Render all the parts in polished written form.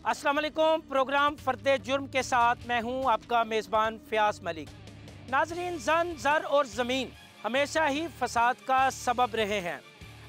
अस्सलाम वालेकुम। प्रोग्राम फ़र्द जुर्म के साथ मैं हूं आपका मेज़बान फ़याज़ मलिक। नाज़रीन, जन, ज़र और ज़मीन हमेशा ही फ़साद का सबब रहे हैं।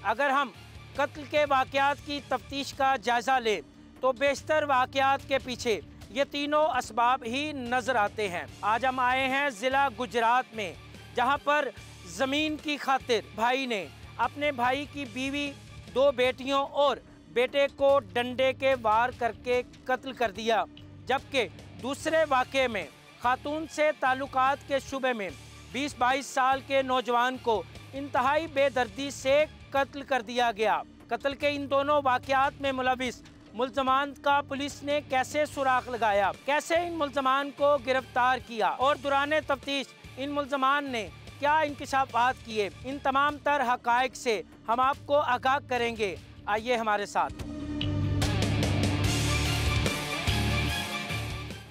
अगर हम कत्ल के वाक़यात की तफ्तीश का जायज़ा लें तो बेशतर वाक़यात के पीछे ये तीनों असबाब ही नज़र आते हैं। आज हम आए हैं ज़िला गुजरात में, जहाँ पर ज़मीन की खातिर भाई ने अपने भाई की बीवी, 2 बेटियों और बेटे को डंडे के वार करके कत्ल कर दिया। जबकि दूसरे वाक़े में खातून से ताल्लुकात के शुबे में 20-22 साल के नौजवान को इंतहाई बेदर्दी से कत्ल कर दिया गया। कत्ल के इन दोनों वाक़यात में मुलविस मुल्ज़मान का पुलिस ने कैसे सुराग लगाया, कैसे इन मुल्ज़मान को गिरफ्तार किया और दौरान तफ्तीश इन मुल्ज़मान ने क्या इंकशाफात किए, इन तमाम तर हक़ाइक़ से हम आपको आगाह करेंगे। आइए हमारे साथ।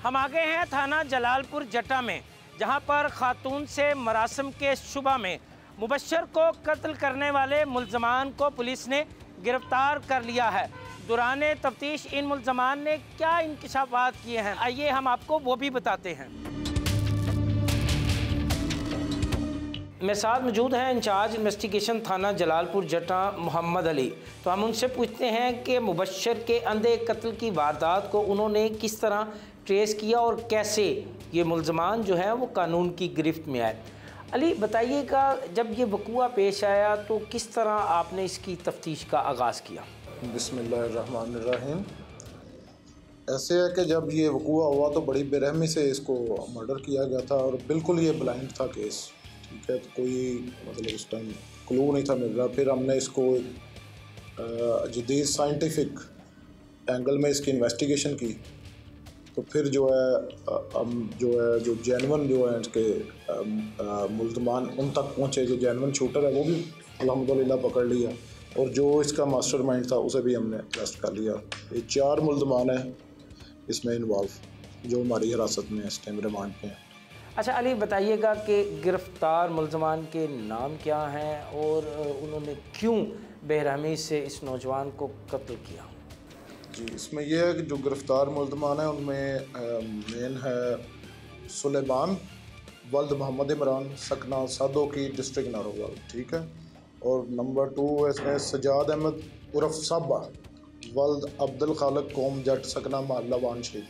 हम आ गए हैं थाना जलालपुर जट्टा में, जहां पर खातून से मरासम के शुबा में मुबश्शर को कत्ल करने वाले मुल्ज़मान को पुलिस ने गिरफ्तार कर लिया है। दौरान तफ्तीश इन मुल्ज़मान ने क्या इंकशाफात किए हैं, आइए हम आपको वो भी बताते हैं। मेरे साथ मौजूद हैं इंचार्ज इन्वेस्टिगेशन थाना जलालपुर जट्टा मोहम्मद अली। तो हम उनसे पूछते हैं कि मुबश्शर के अंधे कत्ल की वारदात को उन्होंने किस तरह ट्रेस किया और कैसे ये मुल्ज़मान जो हैं वो कानून की गिरफ्त में आए। अली, बताइएगा, जब ये वक़ूआ पेश आया तो किस तरह आपने इसकी तफ्तीश का आगाज़ किया? बिस्मिल्लाहिर्रहमानिर्रहीम। ऐसे है कि जब ये वक़ूआ हुआ तो बड़ी बेरहमी से इसको मर्डर किया गया था और बिल्कुल ये ब्लाइंड था केस, ठीक है। तो कोई मतलब उस टाइम क्लू नहीं था मिल रहा। फिर हमने इसको जदीद साइंटिफिक एंगल में इसकी इन्वेस्टिगेशन की, तो फिर जो है हम जो जेनवन जो है इसके मुल्ज़मान उन तक पहुँचे। जो जेनवन शूटर है वो भी अल्हम्दुलिल्लाह पकड़ लिया और जो इसका मास्टरमाइंड था उसे भी हमने अरेस्ट कर लिया। ये 4 मुल्ज़मान हैं इसमें इन्वॉल्व, जो हमारी हिरासत में इस टाइम रिमांड पे हैं। अच्छा अली, बताइएगा कि गिरफ्तार मुल्ज़मान के नाम क्या हैं और उन्होंने क्यों बेरहमी से इस नौजवान को कत्ल किया? जी, इसमें यह है कि जो गिरफ्तार मुल्ज़मान हैं उनमें मेन है सुलेमान वल्द मोहम्मद इमरान सकना सादो की डिस्ट्रिक्ट नारोवाल, ठीक है। और नंबर 2 है इसमें सजाद अहमद उर्फ साबा वल्द अब्दुल खालिक कौम जट सकना मोहल्ला वान शरीफ,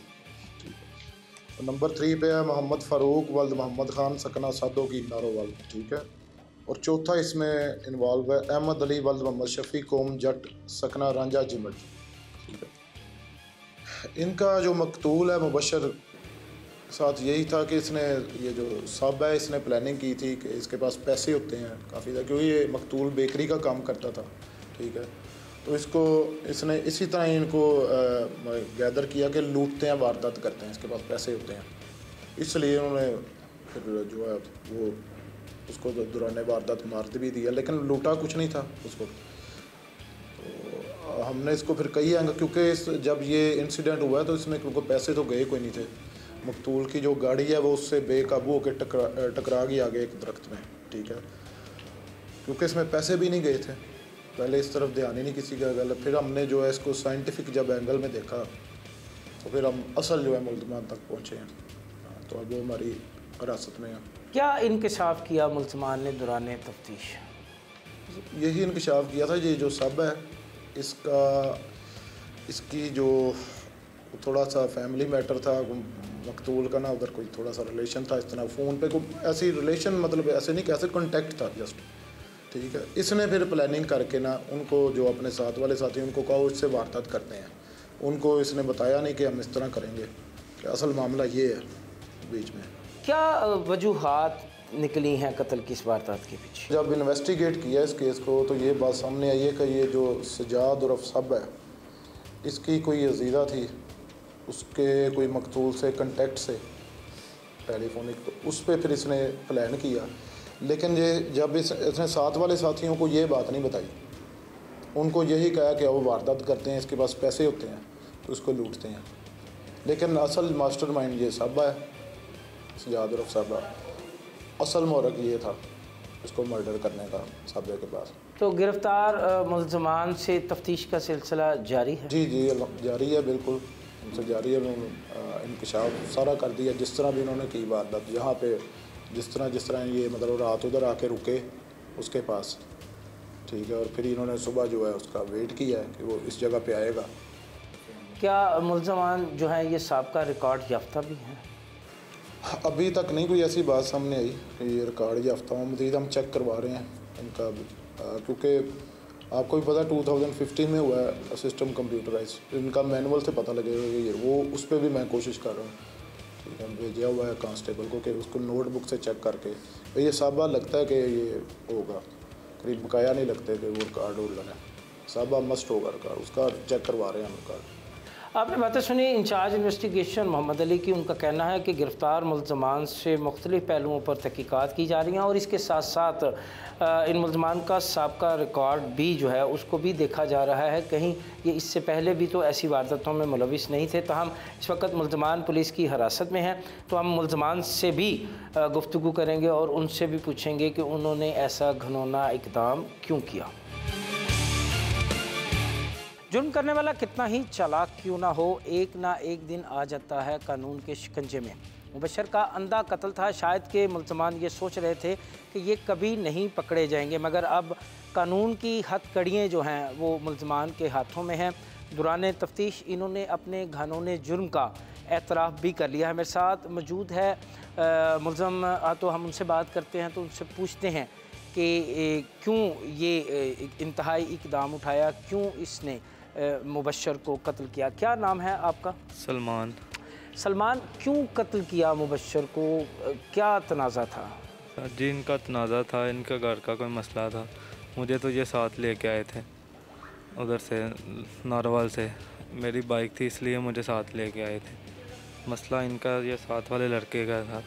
ठीक है। और नंबर 3 पे है मोहम्मद फ़ारूक वल्द मोहम्मद ख़ान सकना सादो की नारोवाल, ठीक है। और चौथा इसमें इन्वॉल्व है अहमद अली वल्द मोहम्मद शफ़ी कौम जट सकना रांझा जिमट, ठीक है। इनका जो मकतूल है मुबश्शर साथ यही था कि इसने ये जो साहब है इसने प्लानिंग की थी कि इसके पास पैसे होते हैं काफ़ी ज़्यादा, क्योंकि ये मकतूल बेकरी का काम करता था, ठीक है। तो इसने इसी तरह ही इनको गैदर किया कि लूटते हैं, वारदात करते हैं, इसके पास पैसे होते हैं, इसलिए उन्होंने फिर जो है वो उसको दौरान वारदात मारते भी दिया, लेकिन लूटा कुछ नहीं था उसको। तो हमने इसको फिर कई एंगल, क्योंकि जब ये इंसिडेंट हुआ है तो इसमें क्योंकि पैसे तो गए कोई नहीं थे। मकतूल की जो गाड़ी है वो उससे बेकाबू होकर टकरा गई आगे एक दरख्त में, ठीक है। क्योंकि इसमें पैसे भी नहीं गए थे, पहले इस तरफ ध्यान ही नहीं किसी का गलत। फिर हमने जो है इसको साइंटिफिक जब एंगल में देखा तो फिर हम असल जो है मुल्ज़मान तक पहुँचे हैं। तो अब वो हमारी हिरासत में है। क्या इंकशाफ किया मुल्ज़मान ने दौरान तफ्तीश? यही इंकशाफ किया था, ये जो सब है इसकी जो थोड़ा सा फैमिली मैटर था मकतूल का ना, उधर कोई थोड़ा सा रिलेशन था, इस तरह फ़ोन पे कोई ऐसी रिलेशन, मतलब ऐसे नहीं कैसे कॉन्टेक्ट था जस्ट, ठीक है। इसने फिर प्लानिंग करके ना उनको जो अपने साथ वाले साथी उनको कहा उससे वारदात करते हैं, उनको इसने बताया नहीं कि हम इस तरह करेंगे, कि असल मामला ये है बीच में। क्या वजूहात निकली हैं कत्ल की इस वारदात के पीछे? जब इन्वेस्टिगेट किया इस केस को तो ये बात सामने आई है कि ये जो सजाद उर्फ सब है इसकी कोई अजीज़ा थी, उसके कोई मकतूल से कंटेक्ट से टेलीफोनिक, तो उस पर फिर इसने प्लान किया। लेकिन ये जब इसने साथ वाले साथियों को ये बात नहीं बताई, उनको यही कहा कि वो वारदात करते हैं, इसके पास पैसे होते हैं तो उसको लूटते हैं। लेकिन असल मास्टरमाइंड ये साबा है, सजाद उर्फ साबा। असल मोहरक ये था इसको मर्डर करने का साबे के पास। तो गिरफ्तार मुल्ज़मान से तफ्तीश का सिलसिला जारी है? जी जारी है बिल्कुल। उनसे जारी है। इंकशाफ सारा कर दिया जिस तरह भी उन्होंने की वारदात, जहाँ पे जिस तरह ये मतलब रात उधर आके रुके उसके पास, ठीक है, और फिर इन्होंने सुबह जो है उसका वेट किया है कि वो इस जगह पे आएगा। क्या मुल्ज़मान जो हैं ये साबका रिकॉर्ड याफ्ता भी हैं? अभी तक नहीं कोई ऐसी बात सामने आई कि ये रिकॉर्ड याफ्ता हूँ। मज़ीद हम चेक करवा रहे हैं इनका, क्योंकि आपको भी पता 2015 में हुआ है सिस्टम कंप्यूटराइज, इनका मैनुअल से पता लगेगा कि ये वो, उस पर भी मैं कोशिश कर रहा हूँ, ठीक है। भेजा हुआ है कांस्टेबल को कि उसको नोटबुक से चेक करके, तो ये साबा लगता है कि ये होगा, करीब बकाया नहीं लगते कि वो रिकॉर्ड होल्डर है, साबा मस्ट होगा रिकॉर्ड, उसका चेक करवा रहे हैं हम रिकॉर्ड। आपने बातें सुनी इंचार्ज इन्वेस्टिगेशन मोहम्मद अली की। उनका कहना है कि गिरफ़्तार मुल्ज़मान से मुख्तलिफ़ पहलुओं पर तहकीकात की जा रही हैं और इसके साथ साथ इन मुल्ज़मान का साबका रिकॉर्ड भी जो है उसको भी देखा जा रहा है, कहीं ये इससे पहले भी तो ऐसी वारदातों में मुलविस नहीं थे। ताहम इस वक्त मुल्ज़मान पुलिस की हिरासत में हैं, तो हम मुल्ज़मान से भी गुफ्तगू करेंगे और उनसे भी पूछेंगे कि उन्होंने ऐसा घिनौना इक़दाम क्यों किया। जुर्म करने वाला कितना ही चालाक क्यों ना हो, एक ना एक दिन आ जाता है कानून के शिकंजे में। मुबशर का अंधा कत्ल था। शायद के मुल्ज़मान ये सोच रहे थे कि ये कभी नहीं पकड़े जाएंगे, मगर अब कानून की हथकड़ियाँ जो हैं वो मुल्ज़मान के हाथों में हैं। दौरान तफ्तीश इन्होंने अपने घानोने जुर्म का एतराफ़ भी कर लिया है। मेरे साथ मौजूद है मुल्ज़म, तो हम उनसे बात करते हैं, तो उनसे पूछते हैं कि क्यों ये इंतहाई इक़दाम उठाया, क्यों इसने मुबशर को कत्ल किया। क्या नाम है आपका? सलमान। सलमान, क्यों कत्ल किया मुबशर को, क्या तनाज़ा था? जी इनका तनाज़ा था, इनका घर का कोई मसला था। मुझे तो ये साथ लेके आए थे उधर से, नारवाल से। मेरी बाइक थी इसलिए मुझे साथ लेके आए थे। मसला इनका ये साथ वाले लड़के का था।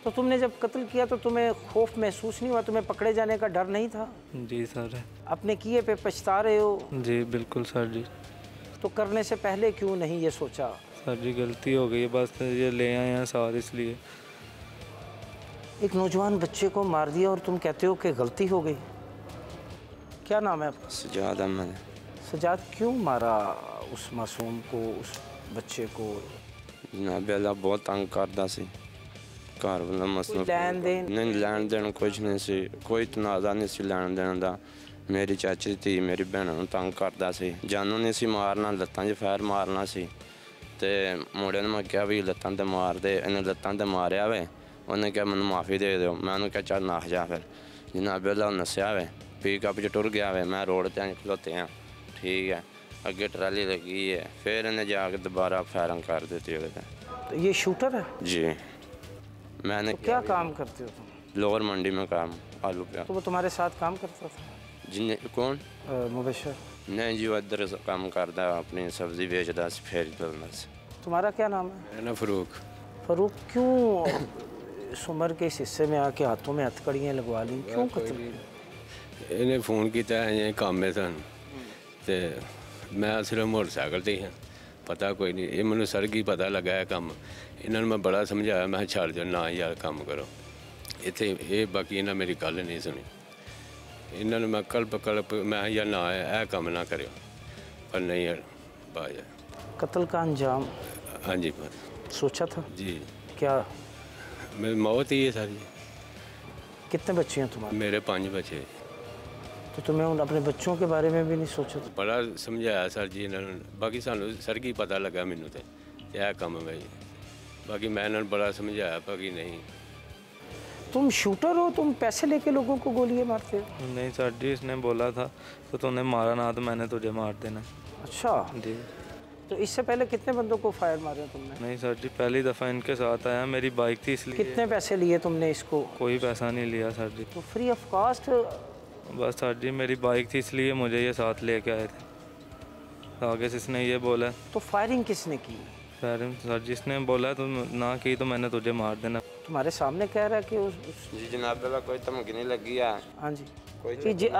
तो तुमने जब कत्ल किया तो तुम्हें खौफ महसूस नहीं हुआ, तुम्हें पकड़े जाने का डर नहीं था? जी सर। अपने किए पे पछता रहे हो? जी बिल्कुल सर जी। तो करने से पहले क्यों नहीं ये सोचा? सर जी गलती हो गई, बस ये ले आए हैं साथ इसलिए। एक नौजवान बच्चे को मार दिया और तुम कहते हो कि गलती हो गई। क्या नाम है आपका? सजाद अहमद। सजाद, क्यों मारा उस मासूम को, उस बच्चे को? जनाब अल्लाह बहुत तंग करता सी, घर वाला मसला लैन देन नहीं, लैन देन कुछ नहीं सी, कोई तनाज़ा नहीं सी लैन देन दा। मेरी चाची थी, मेरी भैनों ਨੂੰ तंग करता सी, जानू नहीं सी मारना, लत्तां 'ਚ फैर मारना सी। ते मुंडे ने मैं कहा भी लत्तां ते मार दे, इन्हें लत्तां ते मारिया वे, उन्हें कहा मैनू माफ़ी दे दो। मैं उन्हें कहा चल नस जा। फिर जनाब अल्लाह नस्या वे, पिकअप 'ਚ टुर गया वे, मैं रोड ते खलोते हैं, ठीक है, अगे ट्राली लगी है, फिर इन्हें जाके दोबारा फायरिंग कर दी। तो ये शूटर है जी। मैंने तो क्या काम करते हो तुम? लोअर मंडी में काम, आलू प्याज। तो वो तुम्हारे साथ काम करता था? जी कौन? मुबशर। नहीं जी, वो इधर काम करता, अपनी सब्जी बेचता, फेरी चलता। तुम्हारा क्या नाम है? मेरा नाम फ़रूक। फ़रूक, क्यों इस उम्र के इस हिस्से में आके हाथों में हथकड़ियाँ लगवा ली, क्यों कत्ल? इन्हें फ़ोन किया है काम है सन, तो मैं सिर्फ मोटरसाइकिल से ही हाँ, पता कोई नहीं, ये मैंने सर की पता लगा है काम। इन्होंने मैं बड़ा समझाया, मैं छड़ जो ना यार काम करो इतने, ये बाकी इन्हें मेरी गल नहीं सुनी। इन्होंने मैं कल्प मैं यार ना है काम ना करो, पर नहीं यार बाज। कत्ल का अंजाम? हाँ जी। पर सोचा था जी क्या? मेरी मौत ही है सारी। कितने बच्चे हैं तुम्हारे? मेरे 5 बच्चे। तो तुम्हें उन अपने बच्चों के बारे में भी नहीं सोचा था? बड़ा समझाया सर जी इन्होंने, बाकी सानू सर की पता लगा मैनू तो यह काम है भाई, बाकी मैं इन्होंने बड़ा समझाया, बाकी नहीं। तुम शूटर हो, तुम पैसे लेके लोगों को गोलियां मारते हो? नहीं सर जी, इसने बोला था तो तूने मारा ना तो मैंने तुझे मार देना। अच्छा जी। तो इससे पहले कितने बंदों को फायर मारे तुमने? नहीं सर जी, पहली दफ़ा इनके साथ आया, मेरी बाइक थी इसलिए। कितने पैसे लिए तुमने इसको? कोई पैसा नहीं लिया सर जी। तो फ्री ऑफ कॉस्ट? बस सर जी मेरी बाइक थी इसलिए मुझे ये साथ लेके आए थे। आगे से इसने ये बोला। तो फायरिंग किसने की? फायरिंग सर जी इसने बोला तो ना की तो मैंने तुझे मार देना। तुम्हारे सामने कह रहा है कि जी जनाब अल्लाह कोई धमकी नहीं लगी है। हाँ जी, कोई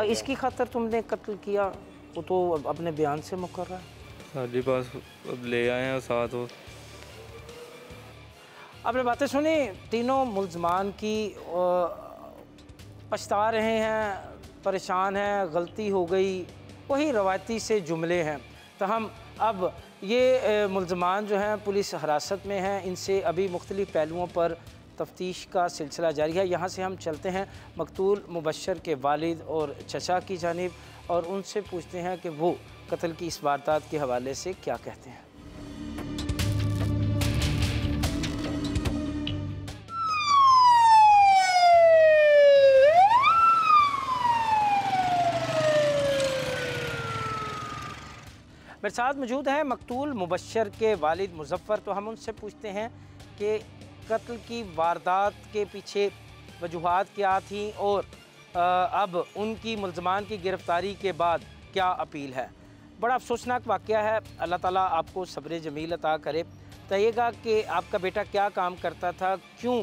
इसकी खातर तुमने कत्ल किया, वो तो अपने बयान से मुकर रहा है। सर जी बस अब ले आए हैं साथ वो। आपने बातें सुनी तीनों मुल्ज़मान की, पछता रहे हैं, परेशान हैं, गलती हो गई, वही रवायती से जुमले हैं। तो हम अब ये मुल्ज़मान जो हैं पुलिस हिरासत में हैं, इनसे अभी मुख्तलिफ़ पहलुओं पर तफ्तीश का सिलसिला जारी है। यहाँ से हम चलते हैं मकतूल मुबश्शर के वालिद और चचा की जानिब और उनसे पूछते हैं कि वो कत्ल की इस वारदात के हवाले से क्या कहते हैं। मेरे साथ मौजूद हैं मकतूल मुबश्शर के वालिद मुज़फ़्फ़र। तो हम उनसे पूछते हैं कि कत्ल की वारदात के पीछे वजूहात क्या थी और अब उनकी मुल्ज़मान की गिरफ़्तारी के बाद क्या अपील है। बड़ा अफसोसनाक वाक़या है, अल्लाह ताला आपको सब्र जमील अता करे। बताइएगा कि आपका बेटा क्या काम करता था, क्यों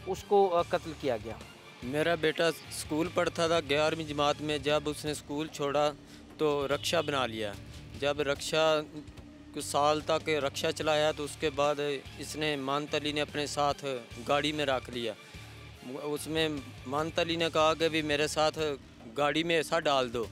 उसको कत्ल किया गया? मेरा बेटा स्कूल पढ़ता था 11वीं जमात में। जब उसने स्कूल छोड़ा तो रक्षा बना लिया। जब रक्षा कुछ साल तक रक्षा चलाया तो उसके बाद इसने मानत अली ने अपने साथ गाड़ी में रख लिया। उसमें मानत अली ने कहा कि भी मेरे साथ गाड़ी में ऐसा डाल दो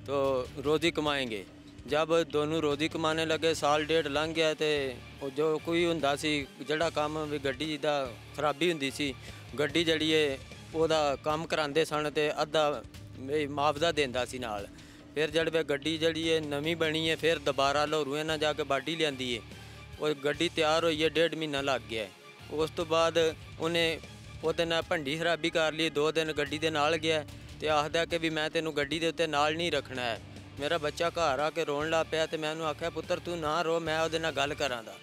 तो रोज़ी कमाएंगे। जब दोनों रोज़ी कमाने लगे, साल डेढ़ लंघ गया तो जो कोई हुंदा सी जिहड़ा काम भी गड्डी दा खराबी हुंदी सी, गड्डी जिहड़ी है ओहदा काम करांदे सन ते अद्धा मुआवजा देंदा सी नाल। फिर जब वे गड्डी जी है नवीं बनी है, फिर दोबारा लाहौरों ना जाके बाडी लियांदी है। और गड्डी तैयार हुई है, 1.5 महीना लग गया है। उस तो बाद उन्हें ਉਹਦੇ ਨਾਲ ਭੰਡੀ ਖਰਾਬੀ ਕਰ ਲਈ। 2 दिन गड्डी ਦੇ ਨਾਲ ਗਿਆ ਤੇ ਆਖਦਾ ਕਿ ਵੀ मैं ਤੈਨੂੰ ਗੱਡੀ ਦੇ ਉੱਤੇ ਨਾਲ ਨਹੀਂ ਰੱਖਣਾ ਹੈ। मेरा बच्चा घर आके रोन लग पिया तो मैं ਉਹਨੂੰ ਆਖਿਆ ਪੁੱਤਰ ਤੂੰ ਨਾ रो, मैं ਉਹਦੇ ਨਾਲ ਗੱਲ ਕਰਾਂਦਾ।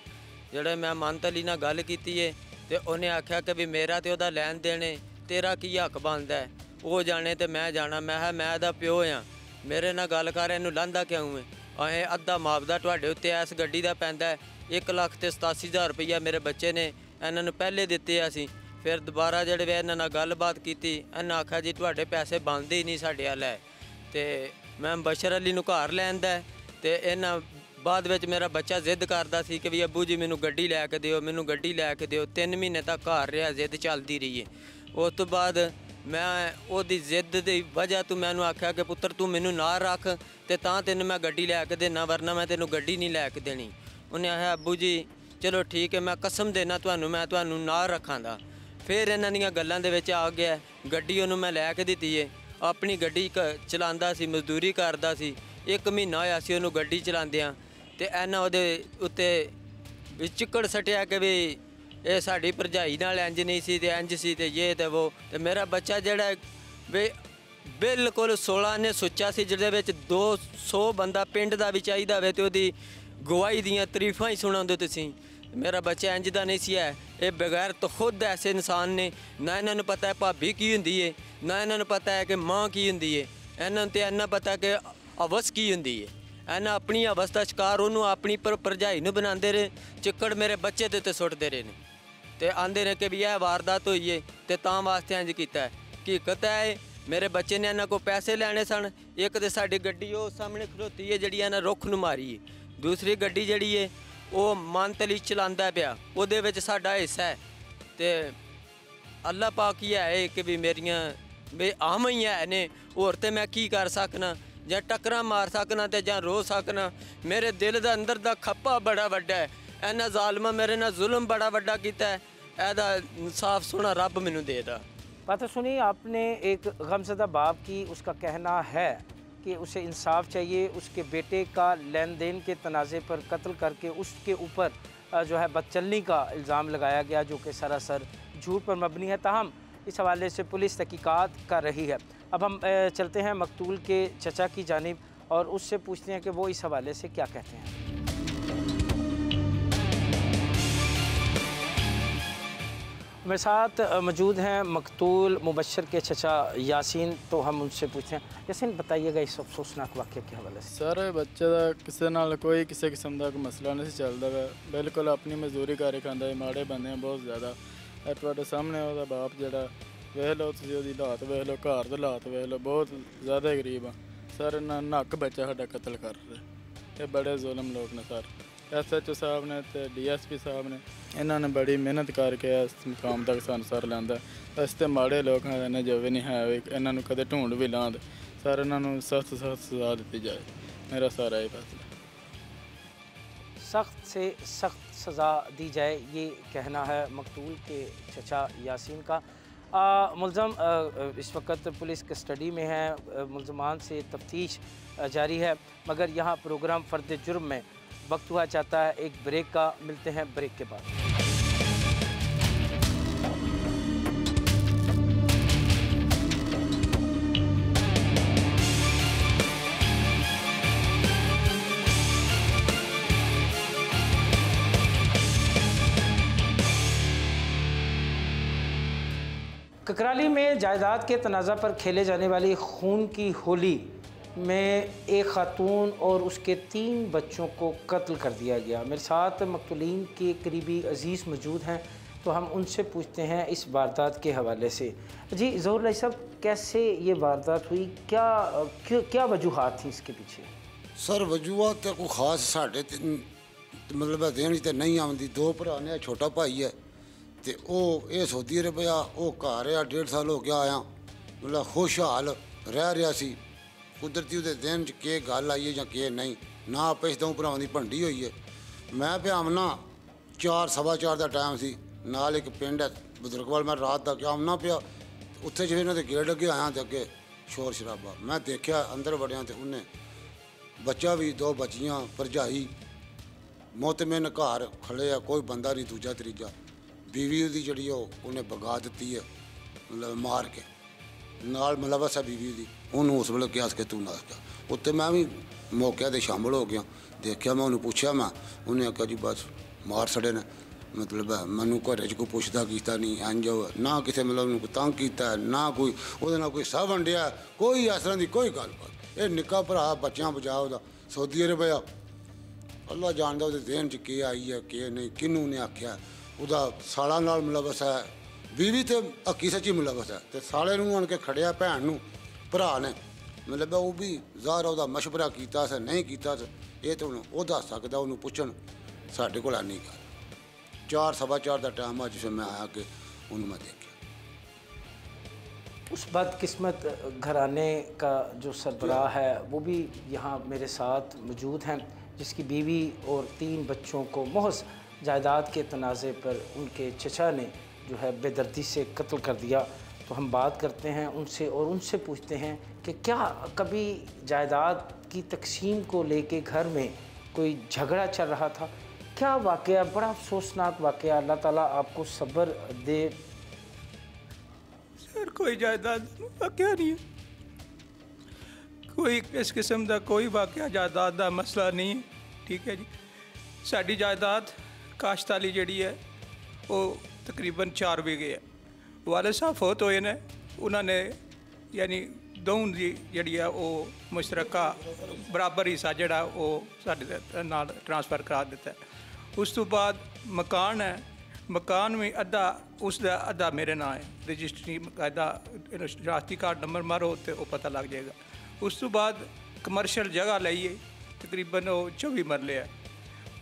ਜਿਹੜੇ मैं ਮਾਨਤ ਅਲੀ ਨਾਲ ਗੱਲ ਕੀਤੀ ਹੈ ਤੇ ਉਹਨੇ ਆਖਿਆ ਕਿ ਵੀ ਮੇਰਾ ਤੇ ਉਹਦਾ ਲੈਣ ਦੇਣੇ ਤੇਰਾ ਕੀ ਹੱਕ ਬਣਦਾ ਹੈ, ਉਹ ਜਾਣੇ ਤੇ ਮੈਂ ਜਾਣਾ। ਮੈਂ ਕਿਹਾ ਮੈਂ ਇਹਦਾ ਪਿਓ ਆ, ਮੇਰੇ ਨਾਲ ਗੱਲ ਕਰ, ਇਹਨੂੰ ਲਾਂਦਾ ਕਿਉਂ ਹੈ? ਐਂ ਅੱਧਾ ਮੁਆਵਜ਼ਾ ਤੁਹਾਡੇ ਉੱਤੇ ਇਸ ਗੱਡੀ ਦਾ ਪੈਂਦਾ 1,87,000 ਰੁਪਈਆ ਮੇਰੇ ਬੱਚੇ ਨੇ ਇਹਨਾਂ ਨੂੰ ਪਹਿਲੇ ਦਿੱਤੇ ਅਸੀਂ। ਫਿਰ ਦੁਬਾਰਾ ਜਿਹੜੇ ਵੇ ਇਹਨਾਂ ਨਾਲ ਗੱਲਬਾਤ ਕੀਤੀ, ਇਹਨਾਂ ਆਖਿਆ ਜੀ ਤੁਹਾਡੇ ਪੈਸੇ ਬਣਦੇ ਹੀ ਨਹੀਂ ਸਾਡੇ ਵੱਲ ਹੈ। ਤੇ ਮੈਂ ਮੁਬਸ਼ਰ ਅਲੀ ਨੂੰ ਘਰ ਲੈਂਦਾ ਤੇ ਇਹਨਾਂ ਬਾਅਦ ਵਿੱਚ ਮੇਰਾ ਬੱਚਾ ਜ਼ਿੱਦ ਕਰਦਾ ਸੀ ਕਿ ਵੀ ਅੱਬੂ ਜੀ ਮੈਨੂੰ ਗੱਡੀ ਲੈ ਕੇ ਦਿਓ, ਮੈਨੂੰ ਗੱਡੀ ਲੈ ਕੇ ਦਿਓ। 3 ਮਹੀਨੇ ਤੱਕ ਘਰ ਰਿਹਾ, ਜ਼ਿੱਦ ਚੱਲਦੀ ਰਹੀ ਹੈ। ਉਸ ਤੋਂ ਬਾਅਦ ਮੈਂ ਉਹਦੀ ਜ਼ਿੱਦ ਦੀ ਵਜ੍ਹਾ ਤੋਂ ਮੈਨੂੰ ਆਖਿਆ ਕਿ ਪੁੱਤਰ ਤੂੰ ਮੈਨੂੰ ਨਾਲ ਰੱਖ ਤੇ ਤਾਂ ਤੈਨੂੰ ਮੈਂ ਗੱਡੀ ਲੈ ਕੇ ਦੇਣਾ, ਵਰਨਾ ਮੈਂ ਤੈਨੂੰ ਗੱਡੀ ਨਹੀਂ ਲੈ ਕੇ ਦੇਣੀ। ਉਹਨੇ ਆਖਿਆ ਅੱਬੂ ਜੀ ਚਲੋ ਠੀਕ ਹੈ, ਮੈਂ ਕਸਮ ਦੇਣਾ ਤੁਹਾਨੂੰ ਮੈਂ ਤੁਹਾਨੂੰ ਨਾਲ ਰੱਖਾਂਗਾ। ਫਿਰ ਇਹਨਾਂ ਦੀਆਂ ਗੱਲਾਂ ਦੇ ਵਿੱਚ ਆ ਗਿਆ। ਗੱਡੀ ਉਹਨੂੰ ਮੈਂ ਲੈ ਕੇ ਦਿੱਤੀ ਹੈ, ਆਪਣੀ ਗੱਡੀ ਚਲਾਉਂਦਾ ਸੀ, ਮਜ਼ਦੂਰੀ ਕਰਦਾ ਸੀ। 1 ਮਹੀਨਾ ਹੋਇਆ ਸੀ ਉਹਨੂੰ ਗੱਡੀ ਚਲਾਉਂਦਿਆਂ ਤੇ ਇਹਨਾਂ ਉਹਦੇ ਉੱਤੇ ਚਿੱਕੜ ਸੱਟਿਆ ਕਿ ਵੀ ਇਹ ਸਾਡੀ ਭਰਜਾਈ ਨਾਲ ਇੰਜ ਨਹੀਂ ਸੀ ਤੇ ਇੰਜ ਸੀ ਤੇ ਇਹ ਤੇ ਉਹ। ਤੇ ਮੇਰਾ ਬੱਚਾ ਜਿਹੜਾ ਵੀ ਬਿਲਕੁਲ 16 ਨੇ ਸੁੱਚਾ ਸੀ, ਜਿਹਦੇ ਵਿੱਚ 200 ਬੰਦਾ ਪਿੰਡ ਦਾ ਵੀ ਚਾਹੀਦਾ ਹੋਵੇ ਤੇ ਉਹਦੀ ਗਵਾਹੀ ਦੀਆਂ ਤਾਰੀਫਾਂ ਹੀ ਸੁਣਾਉਂਦੇ ਤੁਸੀਂ। मेरा बच्चा इंज दा नहीं सी है। ये बगैर तो खुद ऐसे इंसान ने ना इन्होंने पता है भाभी की होंदी है, ना इन्होंने पता है कि माँ की होंदी है। इन्होंने तो इन्ना पता कि हवस की होंदी है। इन्हें अपनी हवस का शिकार उन्होंने अपनी भरजाई नूं बनाते रहे, चिक्कड़ मेरे बच्चे दे उत्ते सुट्टदे रहे ने ते आंदे ने कि भी यह वारदात हुई है ते तां वास्ते इंज कीता है। हकीकत है मेरे बच्चे ने इन्होंने को पैसे लैने सन। एक तो साडी गड्डी वो सामने खलोती है जिहड़ी इन्हें रुख नूं मारी है, दूसरी गड्डी जिहड़ी है ਉਹ ਮਾਨਤ ਅਲੀ ਚਲਾਉਂਦਾ ਪਿਆ, ਉਹਦੇ ਵਿੱਚ ਸਾਡਾ ਹਿੱਸਾ ਹੈ। ਤੇ ਅੱਲਾ ਪਾਕ ਹੀ ਹੈ ਕਿ ਵੀ ਮੇਰੀਆਂ ਵੀ ਆਮ ਹੀ ਹੈ ਨੇ, ਹੋਰ ਤੇ ਮੈਂ ਕੀ ਕਰ ਸਕਣਾ? ਜਾਂ ਟੱਕਰਾਂ ਮਾਰ ਸਕਣਾ ਤੇ ਜਾਂ ਰੋ ਸਕਣਾ। ਮੇਰੇ ਦਿਲ ਦੇ ਅੰਦਰ ਦਾ ਖੱਪਾ ਬੜਾ ਵੱਡਾ ਹੈ। ਇਹਨਾਂ ਜ਼ਾਲਮਾਂ ਮੇਰੇ ਨਾਲ ਜ਼ੁਲਮ ਬੜਾ ਵੱਡਾ ਕੀਤਾ ਹੈ। ਇਹਦਾ ਇਨਸਾਫ ਸੋਹਣਾ ਰੱਬ ਮੈਨੂੰ ਦੇਦਾ। बात सुनी आपने एक गमज़दा बाप की, उसका कहना है कि उसे इंसाफ चाहिए। उसके बेटे का लेन देन के तनाज़े पर कत्ल करके उसके ऊपर जो है बदचलनी का इल्ज़ाम लगाया गया, जो कि सरासर झूठ पर मबनी है। ताहम इस हवाले से पुलिस तहकीकात कर रही है। अब हम चलते हैं मकतूल के चचा की जानिब और उससे पूछते हैं कि वो इस हवाले से क्या कहते हैं। मेरे साथ मौजूद हैं मकतूल मुबश्शर के चचा यासीन। तो हम उनसे पूछते हैं, यासीन बताइएगा इस अफसोसनाक वाक़े के हवाले से। सर बच्चे का किसी नाल कोई किसी किस्म का कोई मसला नहीं चलता है, बिल्कुल अपनी मजदूरी कर खांदा है। माड़े बंदे हैं बहुत ज़्यादा। तुहाडे सामने उसका बाप जड़ा वेख लो, तुसीं ओहदी हालत वेख लो, घर दे हालात वेख लो, बहुत ज़्यादा गरीब आ सर। नक बच्चा साडा कत्ल कर रहे, ये बड़े जुल्म लोग ने सर। SHO साहब ने ते DSP साहब ने इन्होंने बड़ी मेहनत करके इस मुकाम तक सानू सर लांदा। अस ते माड़े लोग हैं, इन्हें जो भी नहीं है इन्होंने कदे ढूंढ भी लांद सर। इन्होंने सख्त सजा दी जाए, मेरा सारा ही फैसला। सख्त से सख्त सज़ा दी जाए, ये कहना है मकतूल के चचा यासीन का। मुल्ज़म इस वक्त पुलिस कस्टडी में है, मुल्ज़मान से तफ्तीश जारी है, मगर यहाँ प्रोग्राम फ़र्द जुर्म में वक्त हुआ चाहता है एक ब्रेक का। मिलते हैं ब्रेक के बाद। ककराली में जायदाद के तनाज़ा पर खेले जाने वाली खून की होली में एक खातून और उसके 3 बच्चों को कत्ल कर दिया गया। मेरे साथ मकतूलीन के करीबी अजीज़ मौजूद हैं, तो हम उनसे पूछते हैं इस वारदात के हवाले से। जी ज़ोहर साहब, कैसे ये वारदात हुई, क्या वजूहात थी इसके पीछे? सर वजूहात तो कोई खास साढ़े मतलब देन तो नहीं आती। 2 भरा ने, छोटा भाई है तो वह सऊदी अरबिया, वो घर आ 1.5 साल हो गया आया, मतलब खुशहाल रह रहा सी। कुदरती वो दिन च के गल आई है या के नहीं, ना आपस 2 भरावां की भंडी हुई है। मैं पे आमना 4 सवा 4 का टाइम सी, नाल एक पिंड है बजुर्गवाल, मैं रात का क्या आमना पिया, उत्थे जो इन्होंने गेट अगे आया तो अगे शोर शराबा। मैं देखा अंदर वड़िया तो उन्हें बच्चा भी, 2 बच्चियाँ, भरजाई मोतमिन घर खड़े आ, कोई बंदा नहीं, दूजा तीजा। बीवी उसकी जी उन्हें बगा दी है, मतलब मार के नाल मुलवस है बीवी की। उन्होंने उस वेले क्या कि तू नस जा। उत्ते मैं भी मौके से शामिल हो गया, देखा मैं उन्होंने पूछा, मैं उन्हें आख्या जी बस मार छड़े ने, मतलब मैनू घर च कोई पुछदा कीता नहीं, इंज ना किसी मतलब उन्होंने कोई तंग किया, ना कोई वो कोई सह वंडिया, कोई इस तरह की कोई गलबात। ये निक्का भरा बच्चा बचा वह सऊदी अरबिया, अल्लाह जानदा वो देन च के आई है के नहीं, किनू ने आख्या। ਉਹਦਾ ਸਾਲਾ ਨਾਲ ਮੁਲਵਸ ਹੈ, बीवी तो हकी सच्ची मुलवस है, तो साले नूं आण के खड़िया भैन नूं भरा ने, मतलब वो भी ज़ाहिर ਉਹਦਾ मशवरा किया से नहीं किया, ये तो हुण वो दस सकदा, उन्होंने पुछण साडे कोल नहीं गल। 4 सवा 4 का टाइम आ जिस मैं आया कि उन्होंने मैं देखा। उस बदकिस्मत घराने का जो सरबराह है वो भी यहाँ मेरे साथ मौजूद हैं, जिसकी बीवी और 3 बच्चों को महज जायदाद के तनाज़े पर उनके चचा ने जो है बेदर्दी से कत्ल कर दिया। तो हम बात करते हैं उनसे और उनसे पूछते हैं कि क्या कभी जायदाद की तकसीम को लेके घर में कोई झगड़ा चल रहा था? क्या वाक़या, बड़ा अफसोसनाक वाक़या, अल्लाह ताला आपको सब्र दे। सर कोई जायदाद वाक़या नहीं है, कोई इस किस्म का कोई वाक़या जायदाद का मसला नहीं है, ठीक है जी। साड़ी जायदाद काश्ताली जी है वो तकरीबन 4 बीघे है। वाले साहब फौत होए ने, उन्होंने यानी दोनों की जी है वो मुशतरका बराबर हिस्सा जोड़ा वो साढ़े नाल ट्रांसफर करा दिता है। उस तो बाद मकान है, मकान में अद्धा उसका अद्धा मेरे नाम है, रजिस्ट्री कायदा रास्ती कार्ड नंबर मारो तो वो पता लग जाएगा। उस तो बाद कमर्शल जगह लईए तकरीबन वो 24 मरले है,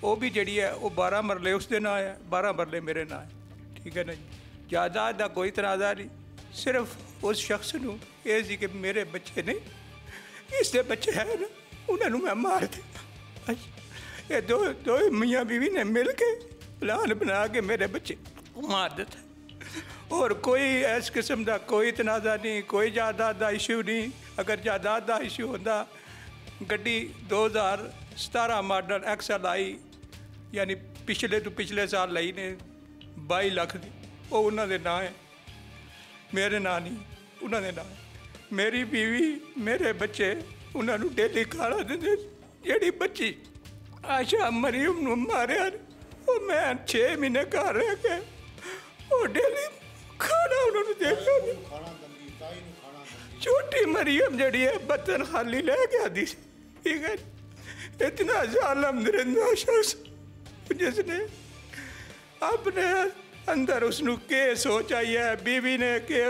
वो भी जी है वो 12 मरले उसके ना है, 12 मरले मेरे ना है, ठीक है ना जी। जायदाद का कोई तनाज़ा नहीं, सिर्फ उस शख्स को ये सी कि मेरे बच्चे नहीं, इसके बच्चे हैं ना, उन्होंने मैं मार दिया। ये दो मियाँ बीवी ने मिल के प्लान बना के मेरे बच्चे को मार देता। और कोई इस किस्म का कोई तनाज़ा नहीं, कोई जायदाद का इशू नहीं। अगर जायदाद का इशू होता, गड्डी 2017 मॉडल एक्सल आई, यानी पिछले तो पिछले साल लाई ने 22 लाख की, वो उन्होंने ना है, मेरे ना नहीं, उन्होंने ना है। मेरी बीवी मेरे बच्चे उन्होंने डेली खाना देते। जी बच्ची आशा मरीम नूं मारिया, वो मैं 6 महीने घर रह के वो डेली खाना उन्होंने दे। छोटी मरीम जी है बर्तन खाली लेके आती, ठीक है। इतना जालम दरिंदा शख्स जिसने अपने अंदर उसनू के सोच आई है, बीवी ने के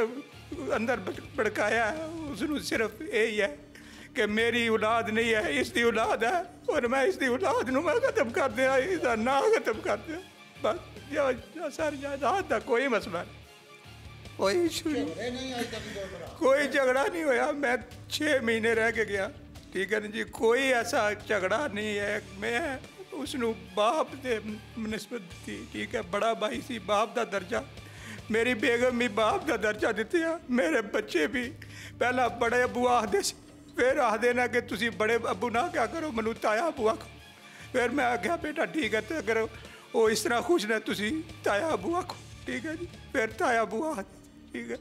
अंदर भड़काया, उसनू सिर्फ यही है कि मेरी औलाद नहीं है, इसकी औलाद है, और मैं इसकी औलाद नूं मैं खत्म कर दिया, इसका ना खत्म कर दिया। बस सर जायदाद का कोई मसला नहीं, कोई इशू नहीं, कोई झगड़ा नहीं होया। मैं 6 महीने रह के गया, ठीक है ना जी। कोई ऐसा झगड़ा नहीं है। मैं उसनू बाप दे निस्बत दी, ठीक है, बड़ा भाई सी, बाप का दर्जा। मेरी बेगम भी बाप का दर्जा दिते आ। मेरे बच्चे भी पहला बड़े अबू आखते सी, फिर आखते ना कि तुसी बड़े अबू ना क्या करो, मैनू ताया अबू आखो। फिर मैं आख्या बेटा ठीक है, तो अगर वो इस तरह खुश ने तुसी ताया अबू आखो, ठीक है जी। फिर ताया अबू आख, ठीक है।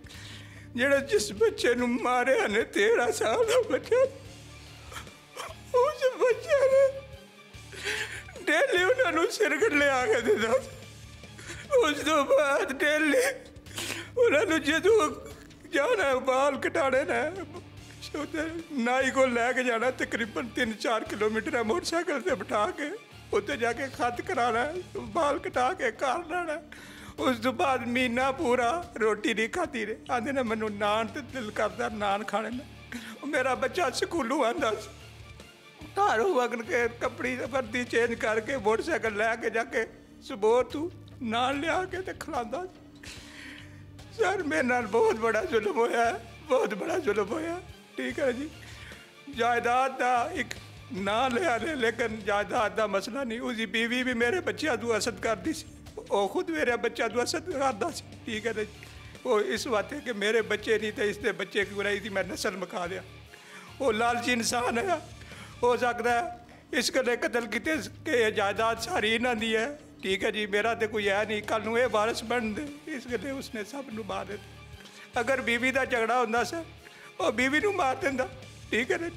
जेड़ा जिस बच्चे नू मारे ने 13 साल का बच्चा, उस बच्चे ने डेली उन्होंने सिरकट ले आके देता। उस तो बाद डेली उन्होंने जो जाना बाल कटाने ने नाई को लैके जाना, तकरीबन 3-4 किलोमीटर है, मोटरसाइकिल से बिठा के उत्ते जाके खत कराना, बाल कटा के घर लाना। उस तो बाद महीना पूरा रोटी नहीं खाती रहे। आंदे ने मैनू नान ते दिल करता नान खाने में। मेरा बच्चा स्कूलों आंदा घर वगन के कपड़ी वर्दी चेंज करके मोटरसाइकिल लैके जाके सुबह तू नान लिया के ते खिलांदा। सर मेरे नाल बहुत बड़ा जुल्म होया है, बहुत बड़ा जुल्म होया, ठीक है जी। जायदाद का एक ना लिया ने, लेकिन जायदाद का मसला नहीं। उसकी बीवी भी मेरे बच्चों को असद करती सी, वो खुद मेरे बच्चों को असद करता सी, ठीक है जी। वो इस बात है कि मेरे बच्चे नहीं थे, इसके बच्चे की बनाई थी, मैं नस्ल मुका दिया। वो लालची इंसान है, हो सकता है इस गले कतल किते कि जायदाद सारी इन्हों की है, ठीक है जी। मेरा तो कोई है नहीं, कल ये वारस बन दे, इस गले उसने सब नू मार दिता। अगर बीवी का झगड़ा होंदा सर, वो बीवी नू मार देंदा, ठीक है ना,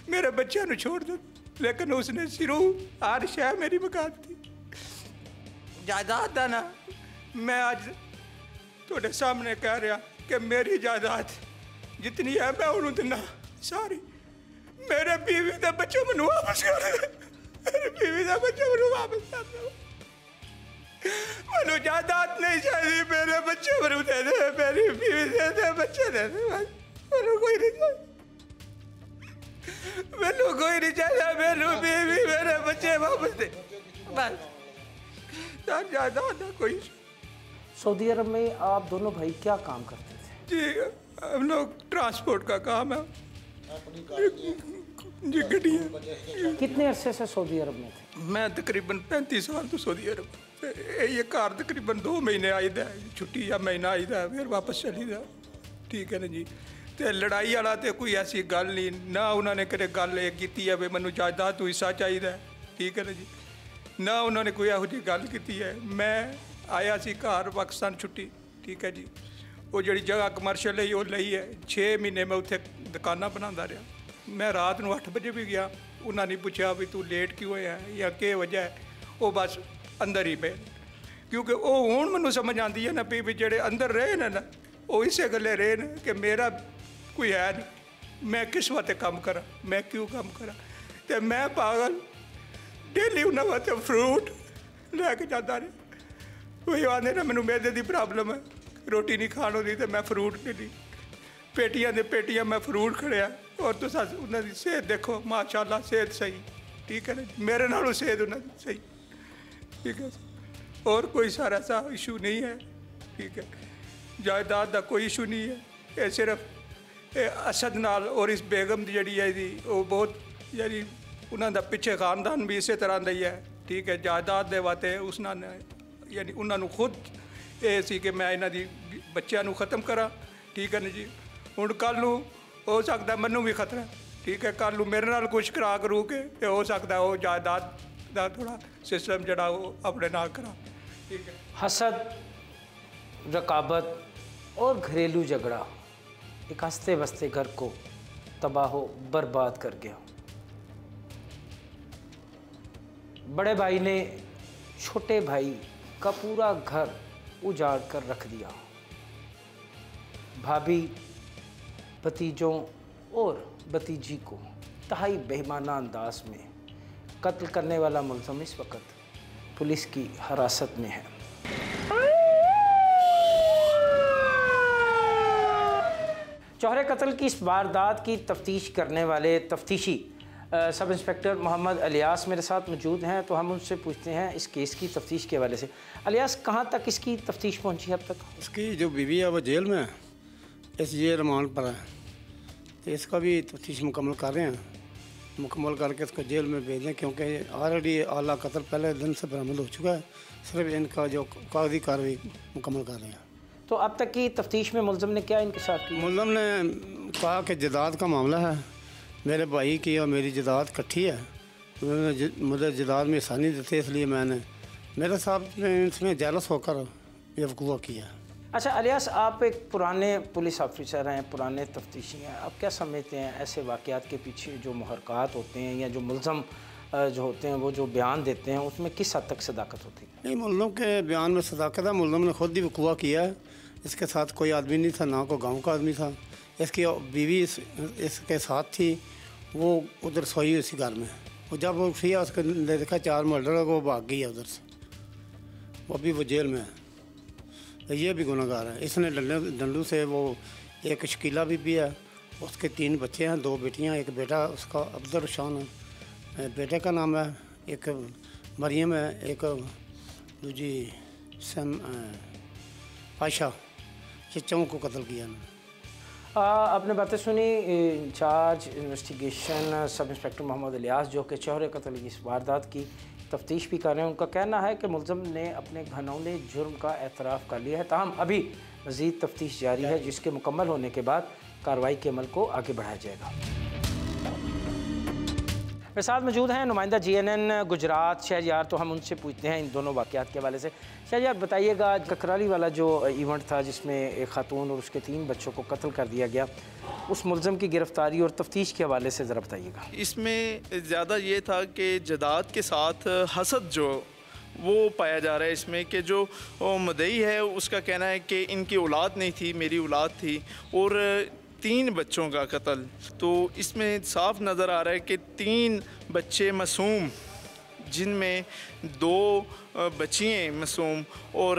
मेरे बच्चों नू छोड़ दे, लेकिन उसने सिरों हर शह मेरी मुका दी। जायदाद का ना मैं अज थोड़े सामने कह रहा कि मेरी जायदाद जितनी है मैं उन्होंने दिना सारी। मेरे बीवी का बच्चा मैनू वापस कर दे, मेरी बीवी का बच्चा मैनू वापस कर दे। मैनू जायदाद नहीं चाहिए, मेरे बच्चे मैनू दे दे, मेरी बीवी दे दे, बच्चे दे दे, मैनू कोई नहीं चाहिए, मैनू कोई नहीं चाहिए, मैनू बीवी मेरे बच्चे वापस दे बस। जायदाद ना कोई। सऊदी अरब में आप दोनों भाई क्या काम करते थे? जी हम लोग ट्रांसपोर्ट का काम है जी, गड्डियाँ। कितने अरसे से सऊदी अरब में थे? मैं तकरीबन 35 साल तो सऊदी अरब। ये घर तकरीबन 2 महीने आईदा है, छुट्टी या महीना आईदा है, फिर वापस चली दा, ठीक है ना जी। तो लड़ाई वाला तो कोई ऐसी गल नहीं ना, उन्होंने कदे गल ये की है भी मैनू जायदाद तो हिस्सा चाहिए, ठीक है ना जी, ना उन्होंने कोई यहो जी गल की है। मैं आया सी घर पाकिस्तान छुट्टी, ठीक है जी। वो जी जगह कमर्शियल है वो लई है, 6 महीने मैं उत्थे दुकाना बनाता रहा। मैं रात को 8 बजे भी गया, उन्होंने पूछा भी तू लेट क्यों है या क्या वजह है, वो बस अंदर ही पे, क्योंकि वो हूँ मैनू समझ आती है ना भी जेडे अंदर रहे ने ना, वो इस गले रहे ने कि मेरा कोई है नहीं, मैं किस वास्ते काम करा, मैं क्यों काम करा। तो मैं पागल डेली उन्होंने वास्ते फ्रूट लैके जाता रहा। कोई आते ना मैनू मैदे की प्रॉब्लम है, रोटी नहीं खाण होती, तो मैं फ्रूट ले ली, पेटियां दे पेटियां मैं फ्रूट खड़िया। और तुस उन्होंने सेहत देखो माशाल्लाह, सेहत सही, ठीक है ना, मेरे नालों सेहत उन्होंने सही, ठीक है। और कोई सारा ऐसा इशू नहीं है, ठीक है। जायदाद का कोई इशू नहीं है, ये सिर्फ असद नाल और इस बेगम की जी है वो बहुत यानी उन्होंने पिछे खानदान भी इस तरह का ही है, ठीक है। जायदाद के वास्ते उसने यानी उन्होंने खुद ये सी कि मैं इन्हों की बच्चों ख़त्म करा, ठीक है ना जी। हुण कल हो सकता मैनू भी खतरा, ठीक है, कल मेरे नाल कुछ करा करू के तो हो सकता वो जायदाद का थोड़ा सिस्टम जड़ा वो अपने नाल करा, ठीक है। हसद, रकाबत और घरेलू झगड़ा एक हंसते बसते घर को तबाह बर्बाद कर गया। बड़े भाई ने छोटे भाई का पूरा घर उजाड़ कर रख दिया। भाभी, भतीजों और भतीजी को तहाई बेईमाना अंदाज में कत्ल करने वाला मुलज़िम इस वक्त पुलिस की हिरासत में है। जौहरे कत्ल की इस वारदात की तफ्तीश करने वाले तफ्तीशी सब इंस्पेक्टर मोहम्मद इलियास मेरे साथ मौजूद हैं, तो हम उनसे पूछते हैं इस केस की तफ्तीश के हवाले से। इलियास, कहाँ तक इसकी तफ्तीश पहुँची अब तक? इसकी जो बीवी है वो जेल में है, इस ये रिमांड पर है, तो इसका भी तफ्तीश मुकम्मल कर रहे हैं। मुकम्मल करके इसको जेल में भेजें, क्योंकि ऑलरेडी आला कत्ल पहले दिन से बरामद हो चुका है। सिर्फ इनका जो कागजी कार्रवाई मुकम्मल कर रहे हैं। तो अब तक की तफ्तीश में मुलज़म ने क्या इंकशाफ किया? मुलज़म ने कहा कि जदाद का मामला है, मेरे भाई की और मेरी जदाद इकट्ठी है, मुझे जदाद में हिस्सा नहीं देते, इसलिए मैंने मेरे साहब ने इसमें जेलस होकर ये वक़ूआ किया। अच्छा अलियास, आप एक पुराने पुलिस ऑफिसर हैं, पुराने तफ्तीशी हैं, आप क्या समझते हैं ऐसे वाक़यात के पीछे जो मुहरक़ात होते हैं या जो मुलज़म जो होते हैं वो जो बयान देते हैं उसमें किस हद तक सदाकत होती है? नहीं, मुलज़म के बयान में सदाकत है। मुलज़म ने खुद ही वक़ूआ किया है, इसके साथ कोई आदमी नहीं था, ना कोई गाँव का आदमी था। इसकी बीवी इसके साथ थी, वो उधर सोई उसी घर में। वो जब वो उठी है उसको देखा 4 मर्डर, वो भाग गई है उधर से, वो अभी वो जेल में है। तो ये भी गुनहगार है। इसने डंडू से वो एक शकीला बीबी है, उसके 3 बच्चे हैं, 2 बेटियां, एक बेटा उसका अब्दुल रशान है, बेटे का नाम है, एक मरियम है, एक दूजी आयशा। ये 4 को कत्ल किया ना। आपने बातें सुनी in charge investigation sub inspector Mohammad Ilyas, जो कि चौहरे कत्ल की इस वारदात की तफ्तीश भी कर रहे हैं। उनका कहना है कि मुलज़म ने अपने घनौने जुर्म का एतराफ़ कर लिया है, ताहम अभी मज़ीद तफ्तीश जारी है, जिसके मुकम्मल होने के बाद कार्रवाई के अमल को आगे बढ़ाया जाएगा। मेरे साथ मौजूद हैं नुमाइंदा GNN गुजरात शहरयार, तो हम उनसे पूछते हैं इन दोनों वाक़यात के हवाले से। शहरयार बताइएगा, ककराली वाला जो इवेंट था जिसमें एक खातून और उसके 3 बच्चों को कत्ल कर दिया गया, उस मुलज़म की गिरफ़्तारी और तफ्तीश के हवाले से ज़रा बताइएगा। इसमें ज़्यादा ये था कि जदाद के साथ हसद जो वो पाया जा रहा है इसमें, कि जो मुद्दई है उसका कहना है कि इनकी औलाद नहीं थी, मेरी औलाद थी, और 3 बच्चों का कत्ल। तो इसमें साफ नज़र आ रहा है कि 3 बच्चे मासूम, जिनमें 2 बच्चियाँ मासूम, और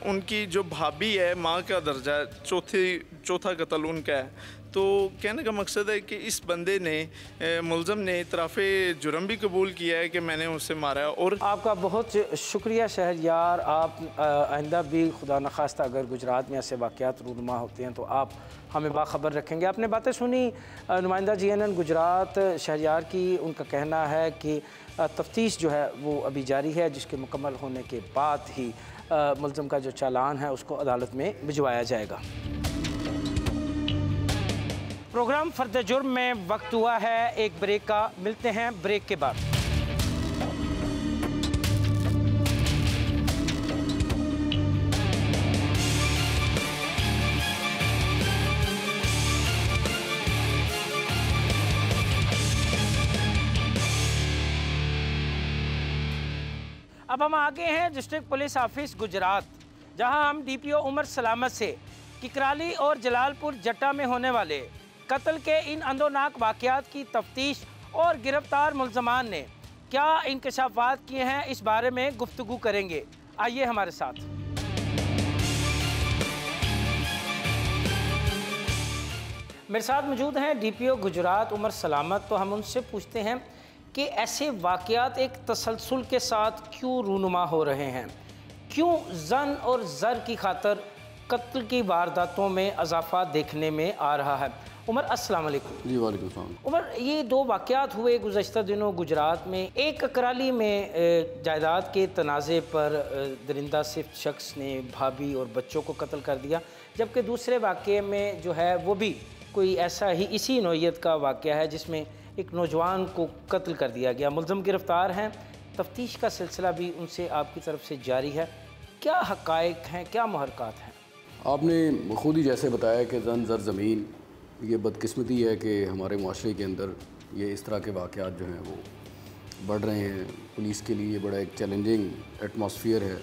उनकी जो भाभी है माँ का दर्जा, चौथा कत्ल उनका है। तो कहने का मकसद है कि इस बंदे ने, मुलज़म ने इतराफ़े जुर्म भी कबूल किया है कि मैंने उसे मारा। और आपका बहुत शुक्रिया शहरयार। आप आइंदा भी खुदा न खास्ता अगर गुजरात में ऐसे वाक़यात रूनुमा होते हैं तो आप हमें बाखबर रखेंगे। आपने बातें सुनी नुमाइंदा GNN गुजरात शहरयार की। उनका कहना है कि तफ्तीश जो है वो अभी जारी है, जिसके मुकम्मल होने के बाद ही मुलज़म का जो चालान है उसको अदालत में भिजवाया जाएगा। प्रोग्राम फर्द जुर्म में वक्त हुआ है एक ब्रेक का, मिलते हैं ब्रेक के बाद। अब हम आगे हैं डिस्ट्रिक्ट पुलिस ऑफिस गुजरात, जहां हम DPO उमर सलामत से किकराली और जलालपुर जट्टा में होने वाले कत्ल के इन अंदोनाक वाक़यात की तफ्तीश और गिरफ्तार मुलज़मान ने क्या इंकशाफात किए हैं, इस बारे में गुफ्तगू करेंगे। आइए हमारे साथ। मेरे साथ मौजूद हैं DPO गुजरात उमर सलामत। तो हम उनसे पूछते हैं कि ऐसे वाक़यात एक तसलसल के साथ क्यों रूनुमा हो रहे हैं, क्यों जन और ज़र की खातर कत्ल की वारदातों में इजाफा देखने में आ रहा है। उमर अस्सलाम वालेकुम। जी वालेकुम सलाम। उमर, ये 2 वाक़यात हुए गुज़श्ता दिनों गुजरात में। एक ककराली में जायदाद के तनाज़े पर दरिंदा सिफ्त शख्स ने भाभी और बच्चों को कत्ल कर दिया, जबकि दूसरे वाक़े में जो है वो भी कोई ऐसा ही इसी नौइयत का वाक़या है जिसमें एक नौजवान को कत्ल कर दिया गया। मुलज़म गिरफ़्तार हैं, तफ्तीश का सिलसिला भी उनसे आपकी तरफ से जारी है। क्या हक़ाइक़ हैं, क्या मुहरक़ात हैं? आपने खुद ही जैसे बताया कि जन ज़र ज़मीन, ये बदकिस्मती है कि हमारे माशरे के अंदर ये इस तरह के वाक़यात जो हैं वो बढ़ रहे हैं। पुलिस के लिए बड़ा एक चैलेंजिंग एटमॉस्फेयर है।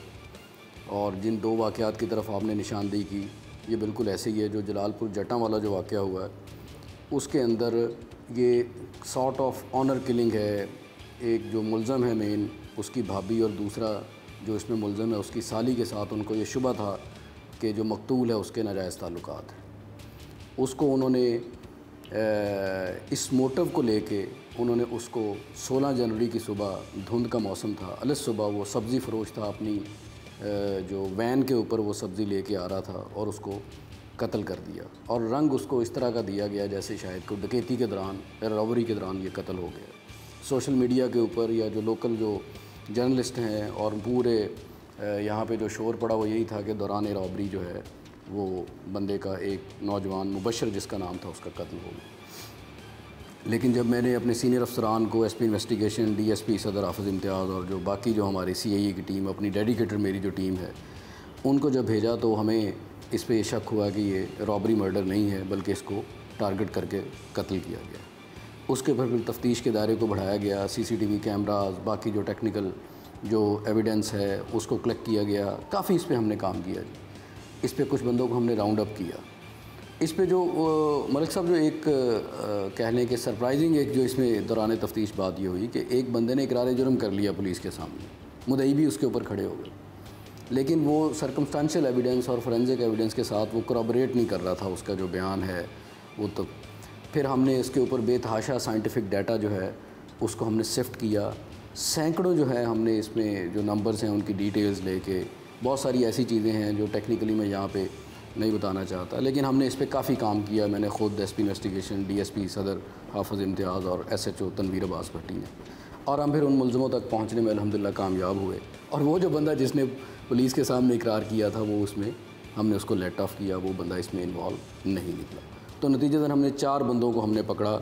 और जिन 2 वाक़यात की तरफ आपने निशानदेही की, ये बिल्कुल ऐसे ही है। जो जलालपुर जट्टा वाला जो वाक़या हुआ है उसके अंदर ये सॉर्ट ऑफ ऑनर किलिंग है। एक जो मुलज़म है मेन, उसकी भाभी, और दूसरा जो इसमें मुलज़म है उसकी साली के साथ उनको ये शुबा था कि जो मकतूल है उसके नाजायज़ ताल्लुकात हैं। उसको उन्होंने इस मोटिव को लेके उन्होंने उसको 16 जनवरी की सुबह, धुंध का मौसम था, अलस सुबह, वो सब्ज़ी फ़रोश था, अपनी जो वैन के ऊपर वो सब्ज़ी लेके आ रहा था और उसको कत्ल कर दिया, और रंग उसको इस तरह का दिया गया जैसे शायद कोई डकैती के दौरान या रॉबरी के दौरान ये कत्ल हो गया। सोशल मीडिया के ऊपर या जो लोकल जो जर्नलिस्ट हैं और पूरे यहाँ पे जो शोर पड़ा वो यही था कि दौरान रॉबरी जो है वो बंदे का एक नौजवान मुबशर जिसका नाम था उसका कत्ल हो गया। लेकिन जब मैंने अपने सीनियर अफसरान को एसपी इन्वेस्टिगेशन, डीएसपी सदर हाफिज़ इम्तियाज़ और जो बाकी जो हमारी सीआईए की टीम, अपनी डेडिकेटेड मेरी जो टीम है, उनको जब भेजा तो हमें इस पे शक हुआ कि ये रॉबरी मर्डर नहीं है बल्कि इसको टारगेट करके कत्ल किया गया। उसके फिर तफ्तीश के दायरे को बढ़ाया गया, सीसीटीवी कैमरास, बाकी जो टेक्निकल जो एविडेंस है उसको कलेक्ट किया गया। काफ़ी इस पे हमने काम किया जी। इस पे कुछ बंदों को हमने राउंड अप किया। इस पे जो मलिक साहब जो एक कह लें कि सरप्राइजिंग एक जो इसमें दौरान तफ्तीश बात ये हुई कि एक बंदे ने इकरार जुर्म कर लिया पुलिस के सामने, मुद्दई भी उसके ऊपर खड़े हो गए, लेकिन वो सर्कमस्टांशियल एविडेंस और फोरेंसिक एविडेंस के साथ वो करॉबरेट नहीं कर रहा था उसका जो बयान है वो। तो फिर हमने इसके ऊपर बेतहाशा साइंटिफिक डाटा जो है उसको हमने सिफ्ट किया। सैकड़ों जो है हमने इसमें जो नंबर्स हैं उनकी डिटेल्स लेके, बहुत सारी ऐसी चीज़ें हैं जो टेक्निकली मैं यहाँ पे नहीं बताना चाहता, लेकिन हमने इस पर काफ़ी काम किया। मैंने ख़ुद एसपी इन्वेस्टिगेशन, डीएसपी सदर हाफिज़ इम्तियाज़ और एसएचओ तनवीर अब्बास भट्टी ने, और हम फिर उन मुलज़मों तक पहुँचने में अल्हम्दुलिल्लाह कामयाब हुए। और वो जो बंदा जिसने पुलिस के सामने इकरार किया था वो उसमें हमने उसको लेट ऑफ किया, वो बंदा इसमें इन्वॉल्व नहीं निकला। तो नतीजतन हमने 4 बंदों को हमने पकड़ा।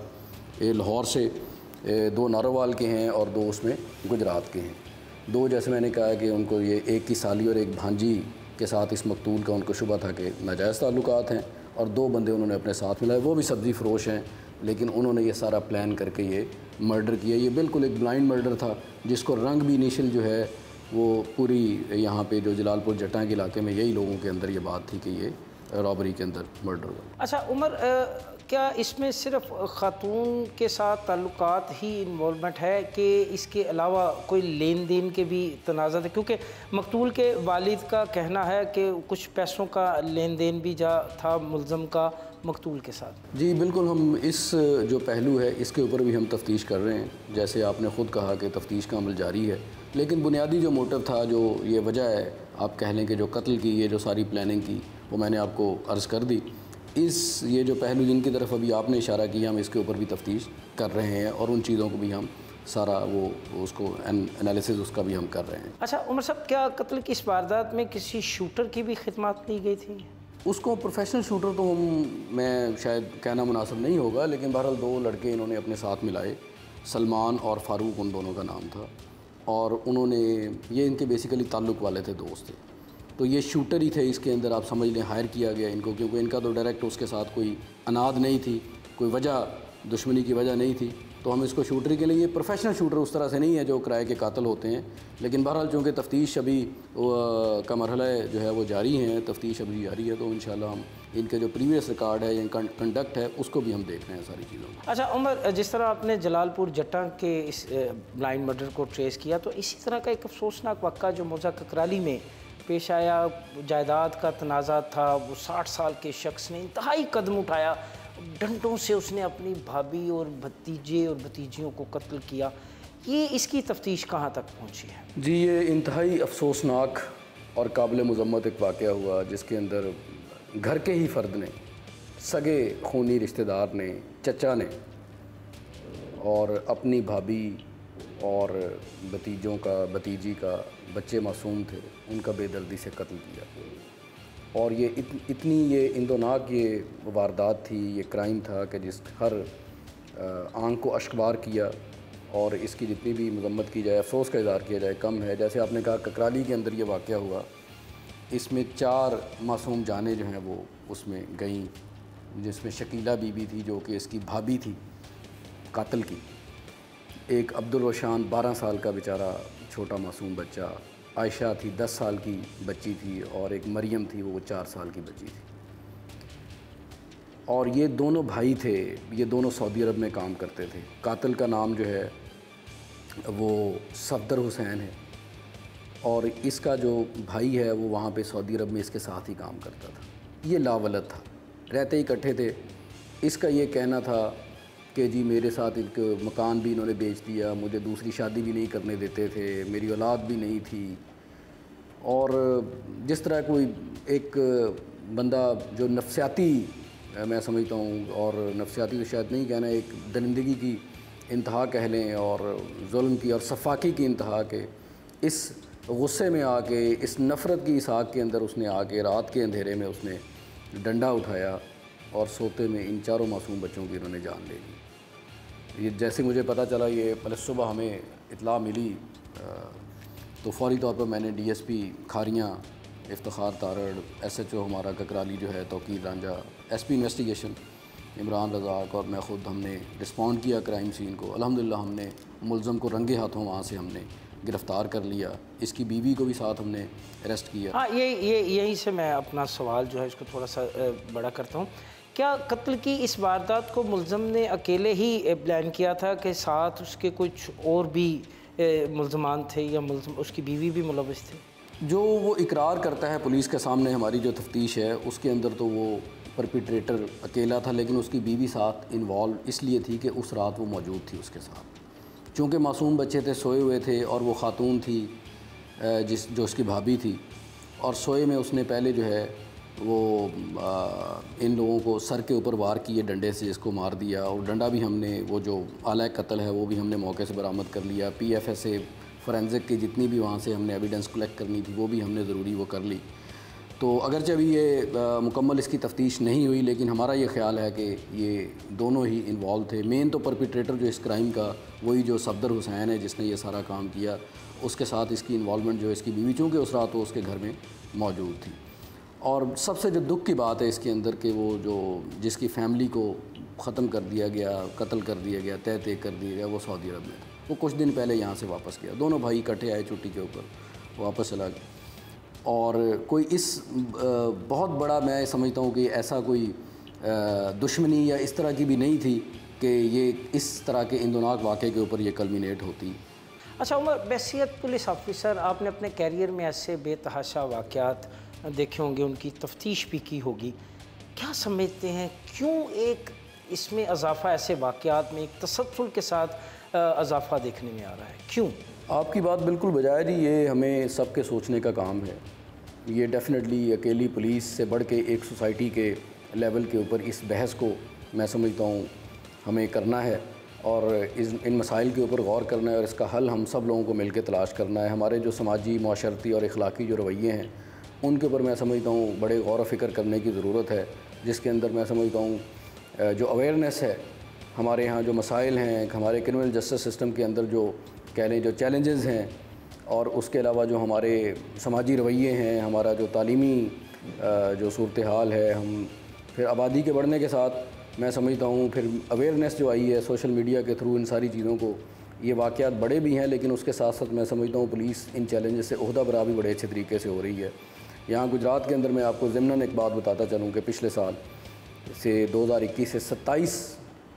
ये लाहौर से 2 नारोवाल के हैं और 2 उसमें गुजरात के हैं। 2 जैसे मैंने कहा कि उनको ये एक की साली और एक भांजी के साथ इस मकतूल का उनको शुबा था कि नाजायज़ ताल्लुकात हैं, और 2 बंदे उन्होंने अपने साथ मिलाए, वो भी सब्ज़ी फ़रोश हैं, लेकिन उन्होंने ये सारा प्लान करके ये मर्डर किया। ये बिल्कुल एक ब्लाइंड मर्डर था जिसको रंग भी इनिशियल जो है वो पूरी यहाँ पे जो जलालपुर जट्टा के इलाके में यही लोगों के अंदर ये बात थी कि ये रॉबरी के अंदर मर्डर हुआ। अच्छा उमर, क्या इसमें सिर्फ ख़ातून के साथ ताल्लुकात ही इन्वॉल्वमेंट है कि इसके अलावा कोई लेन देन के भी तनाज़ा थे? क्योंकि मकतूल के वालिद का कहना है कि कुछ पैसों का लेन देन भी था मुल्ज़म का मकतूल के साथ। जी बिल्कुल, हम इस जो पहलू है इसके ऊपर भी हम तफ्तीश कर रहे हैं। जैसे आपने ख़ुद कहा कि तफ्तीश का अमल जारी है, लेकिन बुनियादी जो मोटिव था, जो ये वजह है आप कह लें कि जो कत्ल की ये जो सारी प्लानिंग की, वो मैंने आपको अर्ज़ कर दी। ये जो पहलू जिनकी तरफ अभी आपने इशारा किया, हम इसके ऊपर भी तफ्तीश कर रहे हैं और उन चीज़ों को भी हम सारा वो उसको एनालिसिस उसका भी हम कर रहे हैं। अच्छा उमर साहब, क्या कत्ल की इस वारदात में किसी शूटर की भी खिदमत ली गई थी? उसको प्रोफेशनल शूटर तो मैं शायद कहना मुनासिब नहीं होगा, लेकिन बहरहाल 2 लड़के इन्होंने अपने साथ मिलाए, सलमान और फ़ारूक उन दोनों का नाम था, और उन्होंने ये इनके बेसिकली ताल्लुक़ वाले थे, दोस्त थे। तो ये शूटर ही थे इसके अंदर, आप समझ लें हायर किया गया इनको, क्योंकि इनका तो डायरेक्ट उसके साथ कोई अनाद नहीं थी, कोई वजह दुश्मनी की वजह नहीं थी, तो हम इसको शूटर के लिए, ये प्रोफेशनल शूटर उस तरह से नहीं है जो किराए के कातिल होते हैं। लेकिन बहरहाल चूँकि तफ्तीश अभी का मरहला जो है वो जारी है, तफ्तीश अभी जारी है, तो इंशाल्लाह हम इनके जो प्रीवियस रिकॉर्ड है या कंडक्ट है उसको भी हम देख रहे हैं सारी चीज़ों को। अच्छा उमर, जिस तरह आपने जलालपुर जट्टा के इस ब्लाइंड मर्डर को ट्रेस किया, तो इसी तरह का एक अफसोसनाक वाक़ा जो मौजा ककराली में पेश आया, जायदाद का तनाज़ा था, वो 60 साल के शख्स ने इंतहाई कदम उठाया, डंडों से उसने अपनी भाभी और भतीजे और भतीजियों को कत्ल किया। ये इसकी तफ्तीश कहाँ तक पहुँची है? जी, ये इंतहाई अफसोसनाक और काबिल मज़म्मत एक वाक़या हुआ जिसके अंदर घर के ही फ़र्द ने, सगे खूनी रिश्तेदार ने, चचा ने और अपनी भाभी और भतीजों का, भतीजी का, बच्चे मासूम थे, उनका बेदर्दी से कत्ल किया। और ये इतनी ये इंदोनाक ये वारदात थी, ये क्राइम था कि जिस हर आंख को अश्कबार किया, और इसकी जितनी भी मज़म्मत की जाए, अफसोस का इज़हार किया जाए, कम है। जैसे आपने कहा ककराली के अंदर ये वाक़या हुआ, इसमें 4 मासूम जानें जो हैं वो उसमें गईं, जिसमें शकीला बीबी थी जो कि इसकी भाभी थी कातिल की, एक अब्दुल रोशान 12 साल का बेचारा छोटा मासूम बच्चा, आयशा थी 10 साल की बच्ची थी, और एक मरियम थी वो 4 साल की बच्ची थी। और ये दोनों भाई थे, ये दोनों सऊदी अरब में काम करते थे। कातिल का नाम जो है वो सफदर हुसैन है, और इसका जो भाई है वो वहाँ पे सऊदी अरब में इसके साथ ही काम करता था। ये लावलद था, रहते ही इकट्ठे थे। इसका ये कहना था कि जी मेरे साथ एक मकान भी इन्होंने बेच दिया, मुझे दूसरी शादी भी नहीं करने देते थे, मेरी औलाद भी नहीं थी। और जिस तरह कोई एक बंदा जो नफसियाती मैं समझता हूँ, और नफसियाती तो शायद नहीं कहना, एक दरिंदगी की इंतहा कह लें और जुल्म की और सफाकी की इंतहा के इस गुस्से में आके, इस नफ़रत की इस आग के अंदर उसने आके रात के अंधेरे में उसने डंडा उठाया और सोते में इन चारों मासूम बच्चों की इन्होंने जान ले ली। ये जैसे मुझे पता चला, ये पहले सुबह हमें इत्तला मिली तो फौरी तौर पर मैंने DSP खारियाँ, इफ्तिखार तारड़, SHO हमारा ककराली जो है तौकीर रांझा, SP इन्वेस्टिगेशन इमरान रज़ाक और मैं ख़ुद हमने रिस्पॉन्ड किया क्राइम सीन को। अल्हम्दुलिल्लाह हमने मुलज़म को रंगे हाथों वहाँ से हमने गिरफ़्तार कर लिया। इसकी बीवी को भी साथ हमने अरेस्ट किया। हाँ, यहीं से मैं अपना सवाल जो है इसको थोड़ा सा बड़ा करता हूँ। क्या कत्ल की इस वारदात को मुलज़म ने अकेले ही प्लान किया था कि साथ उसके कुछ और भी मुलज़मान थे, या उसकी बीवी भी मुलविस थी? जो वो इकरार करता है पुलिस के सामने, हमारी जो तफ्तीश है उसके अंदर, तो वो परपिट्रेटर अकेला था, लेकिन उसकी बीवी साथ इन्वॉल्व इसलिए थी कि उस रात वो मौजूद थी उसके साथ। चूँकि मासूम बच्चे थे, सोए हुए थे, और वो ख़ातून थी जो उसकी भाभी थी, और सोए में उसने पहले जो है वो इन लोगों को सर के ऊपर वार किए डंडे से, जिसको मार दिया। और डंडा भी हमने, वो जो आला कत्ल है वो भी हमने मौके से बरामद कर लिया। PFSA फ़ोरेंसिक की जितनी भी वहाँ से हमने एविडेंस कलेक्ट करनी थी वो भी हमने ज़रूरी वो कर ली। तो अगरचे अभी ये मुकम्मल इसकी तफ्तीश नहीं हुई, लेकिन हमारा ये ख्याल है कि ये दोनों ही इन्वॉल्व थे। मेन तो परपिट्रेटर जो इस क्राइम का, वही जो सफदर हुसैन है जिसने ये सारा काम किया, उसके साथ इसकी इन्वॉल्वमेंट जो इसकी बीवी, चूँकि उस रात वो उसके घर में मौजूद थी। और सबसे जो दुख की बात है इसके अंदर कि वो जो जिसकी फैमिली को ख़त्म कर दिया गया, कत्ल कर दिया गया, तय कर दिया गया, वो सऊदी अरब में था। वो कुछ दिन पहले यहाँ से वापस गया। दोनों भाई इकट्ठे आए छुट्टी के ऊपर, वापस चला गया। और कोई इस बहुत बड़ा मैं समझता हूँ कि ऐसा कोई दुश्मनी या इस तरह की भी नहीं थी कि ये इस तरह के इंदोनाक वाक़े के ऊपर ये कल्मिनेट होती। अच्छा उमर, बैसियत पुलिस ऑफिसर, आपने अपने कैरियर में ऐसे बेतहाशा वाक़यात देखे होंगे, उनकी तफ्तीश भी की होगी। क्या समझते हैं क्यों एक इसमें इजाफा, ऐसे वाक़यात में एक तसलसल के साथ इजाफा देखने में आ रहा है? क्यों? आपकी बात बिल्कुल बजाय जी, ये हमें सबके सोचने का काम है। ये डेफिनेटली अकेली पुलिस से बढ़ के एक सोसाइटी के लेवल के ऊपर इस बहस को मैं समझता हूँ हमें करना है, और इन मसाइल के ऊपर गौर करना है, और इसका हल हम सब लोगों को मिलकर तलाश करना है। हमारे जो समाजी, माशरती और अखलाकी जो रवैये हैं उनके ऊपर मैं समझता हूँ बड़े गौर व फिक्र करने की ज़रूरत है, जिसके अंदर मैं समझता हूँ जो अवेयरनेस है, हमारे यहाँ जो मसाइल हैं, हमारे क्रिमिनल जस्टिस सिस्टम के अंदर जो कह लें जो चैलेंजेस हैं, और उसके अलावा जो हमारे समाजी रवैये हैं, हमारा जो तालीमी जो सूरत हाल है, हम फिर आबादी के बढ़ने के साथ मैं समझता हूँ फिर अवेयरनेस जो आई है सोशल मीडिया के थ्रू, इन सारी चीज़ों को, ये वाक़यात बड़े भी हैं, लेकिन उसके साथ साथ मैं समझता हूँ पुलिस इन चैलेंजेस से ओहदा बरा भी बड़े अच्छे तरीके से हो रही है। यहाँ गुजरात के अंदर मैं आपको ज़िम्नन एक बात बताता चलूँ कि पिछले साल से 2021 से 27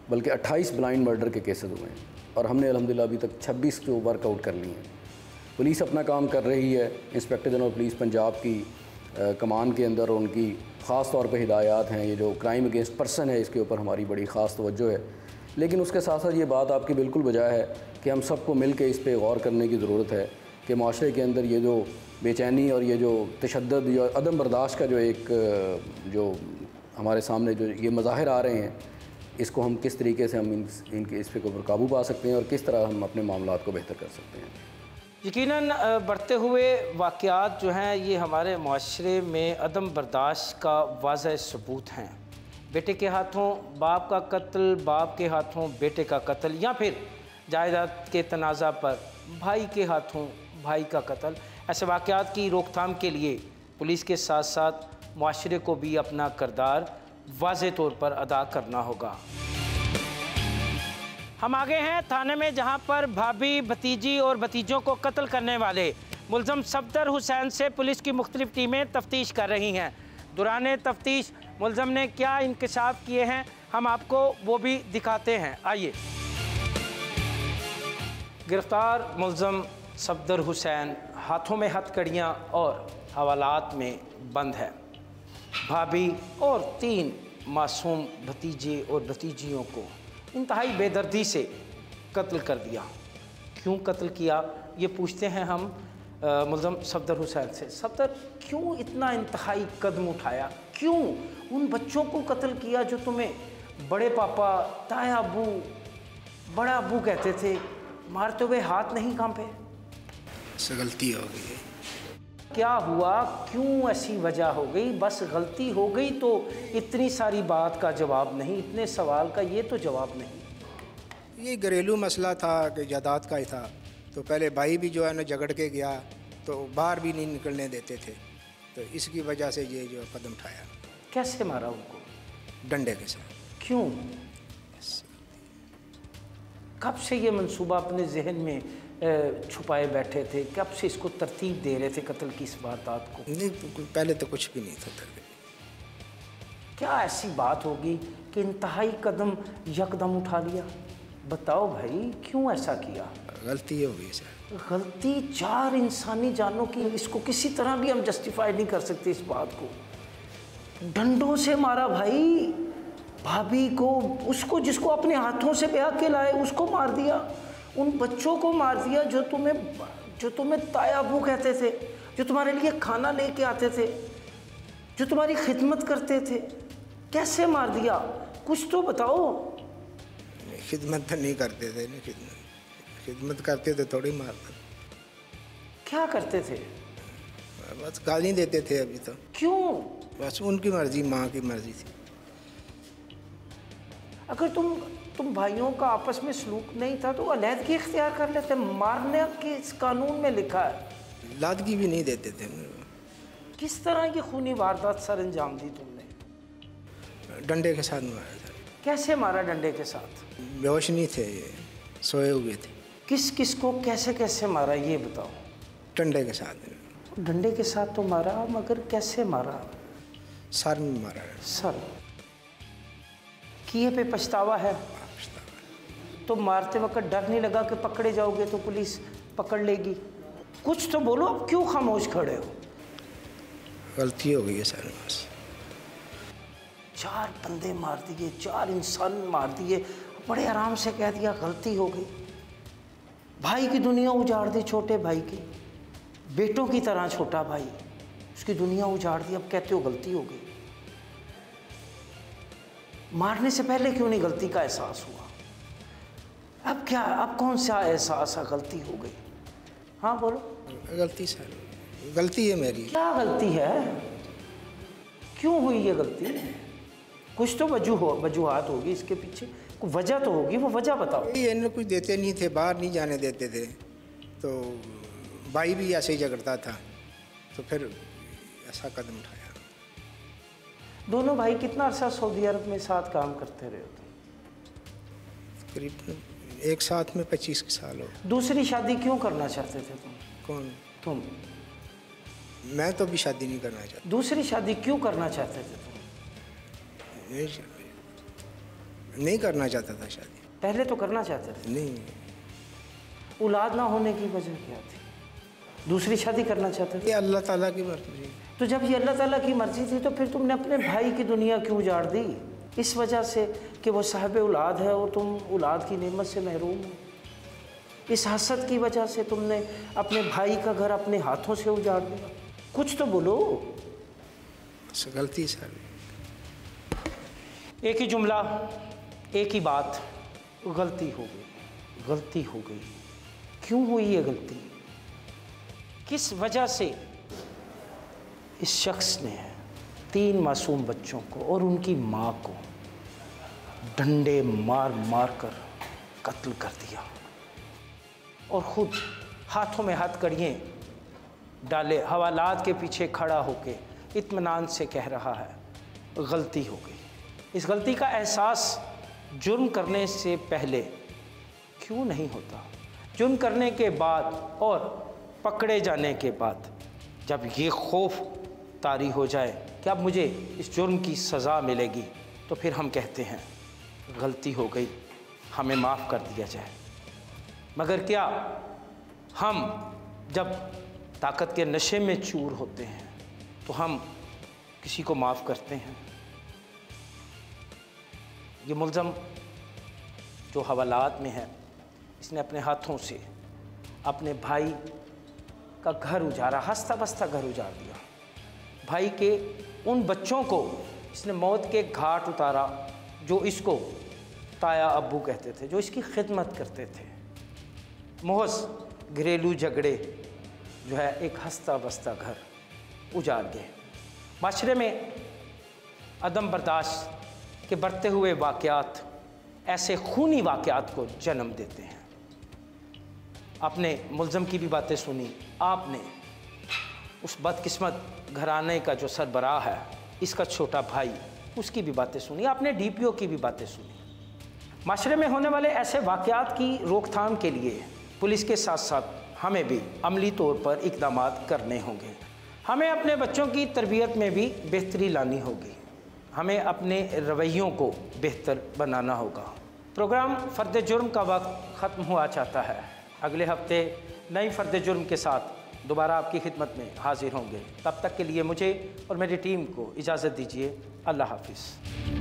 बल्कि 28 ब्लाइंड मर्डर के केसेस हुए हैं, और हमने अल्हम्दुलिल्लाह अभी तक 26 को वर्कआउट कर ली हैं। पुलिस अपना काम कर रही है। इंस्पेक्टर जनरल पुलिस पंजाब की कमान के अंदर उनकी ख़ास तौर पे हिदायत हैं। ये जो क्राइम अगेंस्ट पर्सन है इसके ऊपर हमारी बड़ी ख़ास तवज्जो है, लेकिन उसके साथ साथ ये बात आपकी बिल्कुल बजाय है कि हम सबको मिल के इस पर गौर करने की ज़रूरत है कि माशरे के अंदर ये जो बेचैनी और ये जो तशद्दुद या अदम बर्दाश्त का जो एक जो हमारे सामने जो ये मज़ाहिर आ रहे हैं, इसको हम किस तरीके से हम इनके इस पे ऊपर काबू पा सकते हैं और किस तरह हम अपने मामलात को बेहतर कर सकते हैं। यकीनन बढ़ते हुए वाक़यात जो हैं ये हमारे माशरे में अदम बर्दाश्त का वाज़ह सबूत हैं। बेटे के हाथों बाप का कत्ल, बाप के हाथों बेटे का कत्ल, या फिर जायदाद के तनाज़ा पर भाई के हाथों भाई का कत्ल। ऐसे वाक़यात की रोकथाम के लिए पुलिस के साथ साथ माशरे को भी अपना किरदार वाज़े तौर पर अदा करना होगा। हम आगे हैं थाने में, जहां पर भाभी, भतीजी और भतीजों को कत्ल करने वाले मुलज़म सफदर हुसैन से पुलिस की मुख्तलिफ टीमें तफ्तीश कर रही हैं। दौरान तफ्तीश मुलज़म ने क्या इंकशाफ किए हैं हम आपको वो भी दिखाते हैं। आइए। गिरफ्तार मुलज़म सफदर हुसैन हाथों में हथकड़ियाँ और हवालात में बंद है। भाभी और 3 मासूम भतीजे और भतीजियों को इंतहाई बेदर्दी से कत्ल कर दिया। क्यों कत्ल किया ये पूछते हैं हम मुलज़म सफदर हुसैन से। सफदर, क्यों इतना इंतहाई कदम उठाया, क्यों उन बच्चों को कत्ल किया जो तुम्हें बड़े पापा, ताया अबू, बड़ा अबू कहते थे? मारते हुए हाथ नहीं कांपे? गलती हो गई। क्या हुआ, क्यों ऐसी वजह हो गई? बस गलती हो गई तो इतनी सारी बात का जवाब नहीं, इतने सवाल का ये तो जवाब नहीं। ये घरेलू मसला था कि जायदाद का ही था, तो पहले भाई भी जो है ना झगड़ के गया, तो बाहर भी नहीं निकलने देते थे, तो इसकी वजह से ये जो कदम उठाया। कैसे मारा उनको? डंडे के साथ। क्यों? कब से ये मंसूबा अपने जहन में छुपाए बैठे थे? कब से इसको तरतीब दे रहे थे कत्ल की इस वारदात को? नहीं, पहले तो कुछ भी नहीं था। क्या ऐसी बात होगी कि इंतहाई कदम यकदम उठा लिया? बताओ भाई, क्यों ऐसा किया? गलती हो गई सर। गलती 4 इंसानी जानों की, इसको किसी तरह भी हम जस्टिफाई नहीं कर सकते इस बात को। डंडों से मारा भाई, भाभी को, उसको जिसको अपने हाथों से ब्याह के लाए उसको मार दिया, उन बच्चों को मार दिया जो तुम्हें ताया अबू कहते थे, जो तुम्हारे लिए खाना लेके आते थे, जो तुम्हारी खिदमत करते थे। कैसे मार दिया? कुछ तो बताओ। खिदमत तो नहीं करते थे, नहीं खिदमत करते थे थोड़ी मारते। क्या करते थे? बस गाली देते थे अभी तो। क्यों? बस उनकी मर्जी, माँ की मर्जी थी। अगर तुम भाइयों का आपस में सलूक नहीं था तो अलहदगी इख्तियार कर लेते। मारने के इस कानून में लिखा है। लादगी भी नहीं देते थे। किस तरह की खूनी वारदात सर अंजाम दी तुमने? डंडे के साथ मारा था। कैसे मारा डंडे के साथ? बेहोश नहीं थे, सोए हुए थे। किस किस को कैसे कैसे मारा ये बताओ? डंडे के साथ। डंडे के साथ तो मारा, मगर कैसे मारा? सर में मारा। सर किए पे पछतावा है? तो मारते वक्त डर नहीं लगा कि पकड़े जाओगे तो पुलिस पकड़ लेगी? कुछ तो बोलो, अब क्यों खामोश खड़े हो? गलती हो गई है सर। बस 4 बंदे मार दिए, 4 इंसान मार दिए, बड़े आराम से कह दिया गलती हो गई। भाई की दुनिया उजाड़ दी, छोटे भाई की, बेटों की तरह छोटा भाई, उसकी दुनिया उजाड़ दी, अब कहते हो गलती हो गई। मारने से पहले क्यों नहीं गलती का एहसास हुआ? अब क्या, अब कौन सा एहसास है गलती हो गई? हाँ बोलो। गलती सर, गलती है मेरी। क्या गलती है? क्यों हुई ये गलती? कुछ तो वजूहात होगी इसके पीछे, कोई वजह तो होगी, वो वजह बताओ। ये कुछ देते नहीं थे, बाहर नहीं जाने देते थे, तो भाई भी ऐसे ही झगड़ता था, तो फिर ऐसा कदम उठाया। दोनों भाई कितना अर्सा सऊदी अरब में साथ काम करते रहे? करीब एक साथ में 25 साल हो। दूसरी शादी क्यों करना चाहते थे तुम? कौन? तुम। मैं तो भी शादी नहीं करना चाहता। दूसरी शादी क्यों करना चाहते थे तुम? नहीं करना चाहता था शादी। पहले तो करना चाहते थे? नहीं। औलाद ना होने की वजह क्या थी? दूसरी शादी करना चाहते थे? ये अल्लाह ताला की मर्जी। तो जब ये अल्लाह ताला की मर्जी थी तो फिर तुमने अपने भाई की दुनिया क्यों उजाड़ दी? इस वजह से कि वो साहिब औलाद है और तुम औलाद की नेमत से महरूम हो। इस हसद की वजह से तुमने अपने भाई का घर अपने हाथों से उजाड़ दिया। कुछ तो बोलो। गलती सर। एक ही जुमला, एक ही बात, गलती हो गई, गलती हो गई। क्यों हुई ये गलती? किस वजह से इस शख्स ने 3 मासूम बच्चों को और उनकी माँ को डंडे मार मार कर कत्ल कर दिया और ख़ुद हाथों में हथकड़ियाँ डाले हवालात के पीछे खड़ा होके इत्मीनान से कह रहा है गलती हो गई। इस गलती का एहसास जुर्म करने से पहले क्यों नहीं होता? जुर्म करने के बाद और पकड़े जाने के बाद जब ये खौफ तारी हो जाए कि अब मुझे इस जुर्म की सज़ा मिलेगी, तो फिर हम कहते हैं गलती हो गई, हमें माफ़ कर दिया जाए। मगर क्या हम जब ताकत के नशे में चूर होते हैं तो हम किसी को माफ़ करते हैं? ये मुल्ज़म जो हवालात में है, इसने अपने हाथों से अपने भाई का घर उजाड़ा, हंसता बसता घर उजाड़ दिया, भाई के उन बच्चों को इसने मौत के घाट उतारा जो इसको ताया अब्बू कहते थे, जो इसकी खिदमत करते थे। मोहस घरेलू झगड़े जो है एक हंसता बसता घर उजाड़ गए। माशरे में अदम बर्दाश्त के बढ़ते हुए वाक़यात ऐसे खूनी वाक़यात को जन्म देते हैं। आपने मुल्ज़म की भी बातें सुनी, आपने उस बदकिस्मत घराने का जो सरबराह है, इसका छोटा भाई, उसकी भी बातें सुनी, आपने DPO की भी बातें सुनी। माशरे में होने वाले ऐसे वाक़यात की रोकथाम के लिए पुलिस के साथ साथ हमें भी अमली तौर पर इक़दामात करने होंगे। हमें अपने बच्चों की तरबियत में भी बेहतरी लानी होगी। हमें अपने रवैयों को बेहतर बनाना होगा। प्रोग्राम फ़र्द जुर्म का वक्त ख़त्म हुआ चाहता है। अगले हफ्ते नई फ़र्द जुर्म के साथ दोबारा आपकी खिदमत में हाजिर होंगे। तब तक के लिए मुझे और मेरी टीम को इजाज़त दीजिए। अल्लाह हाफ़िज़।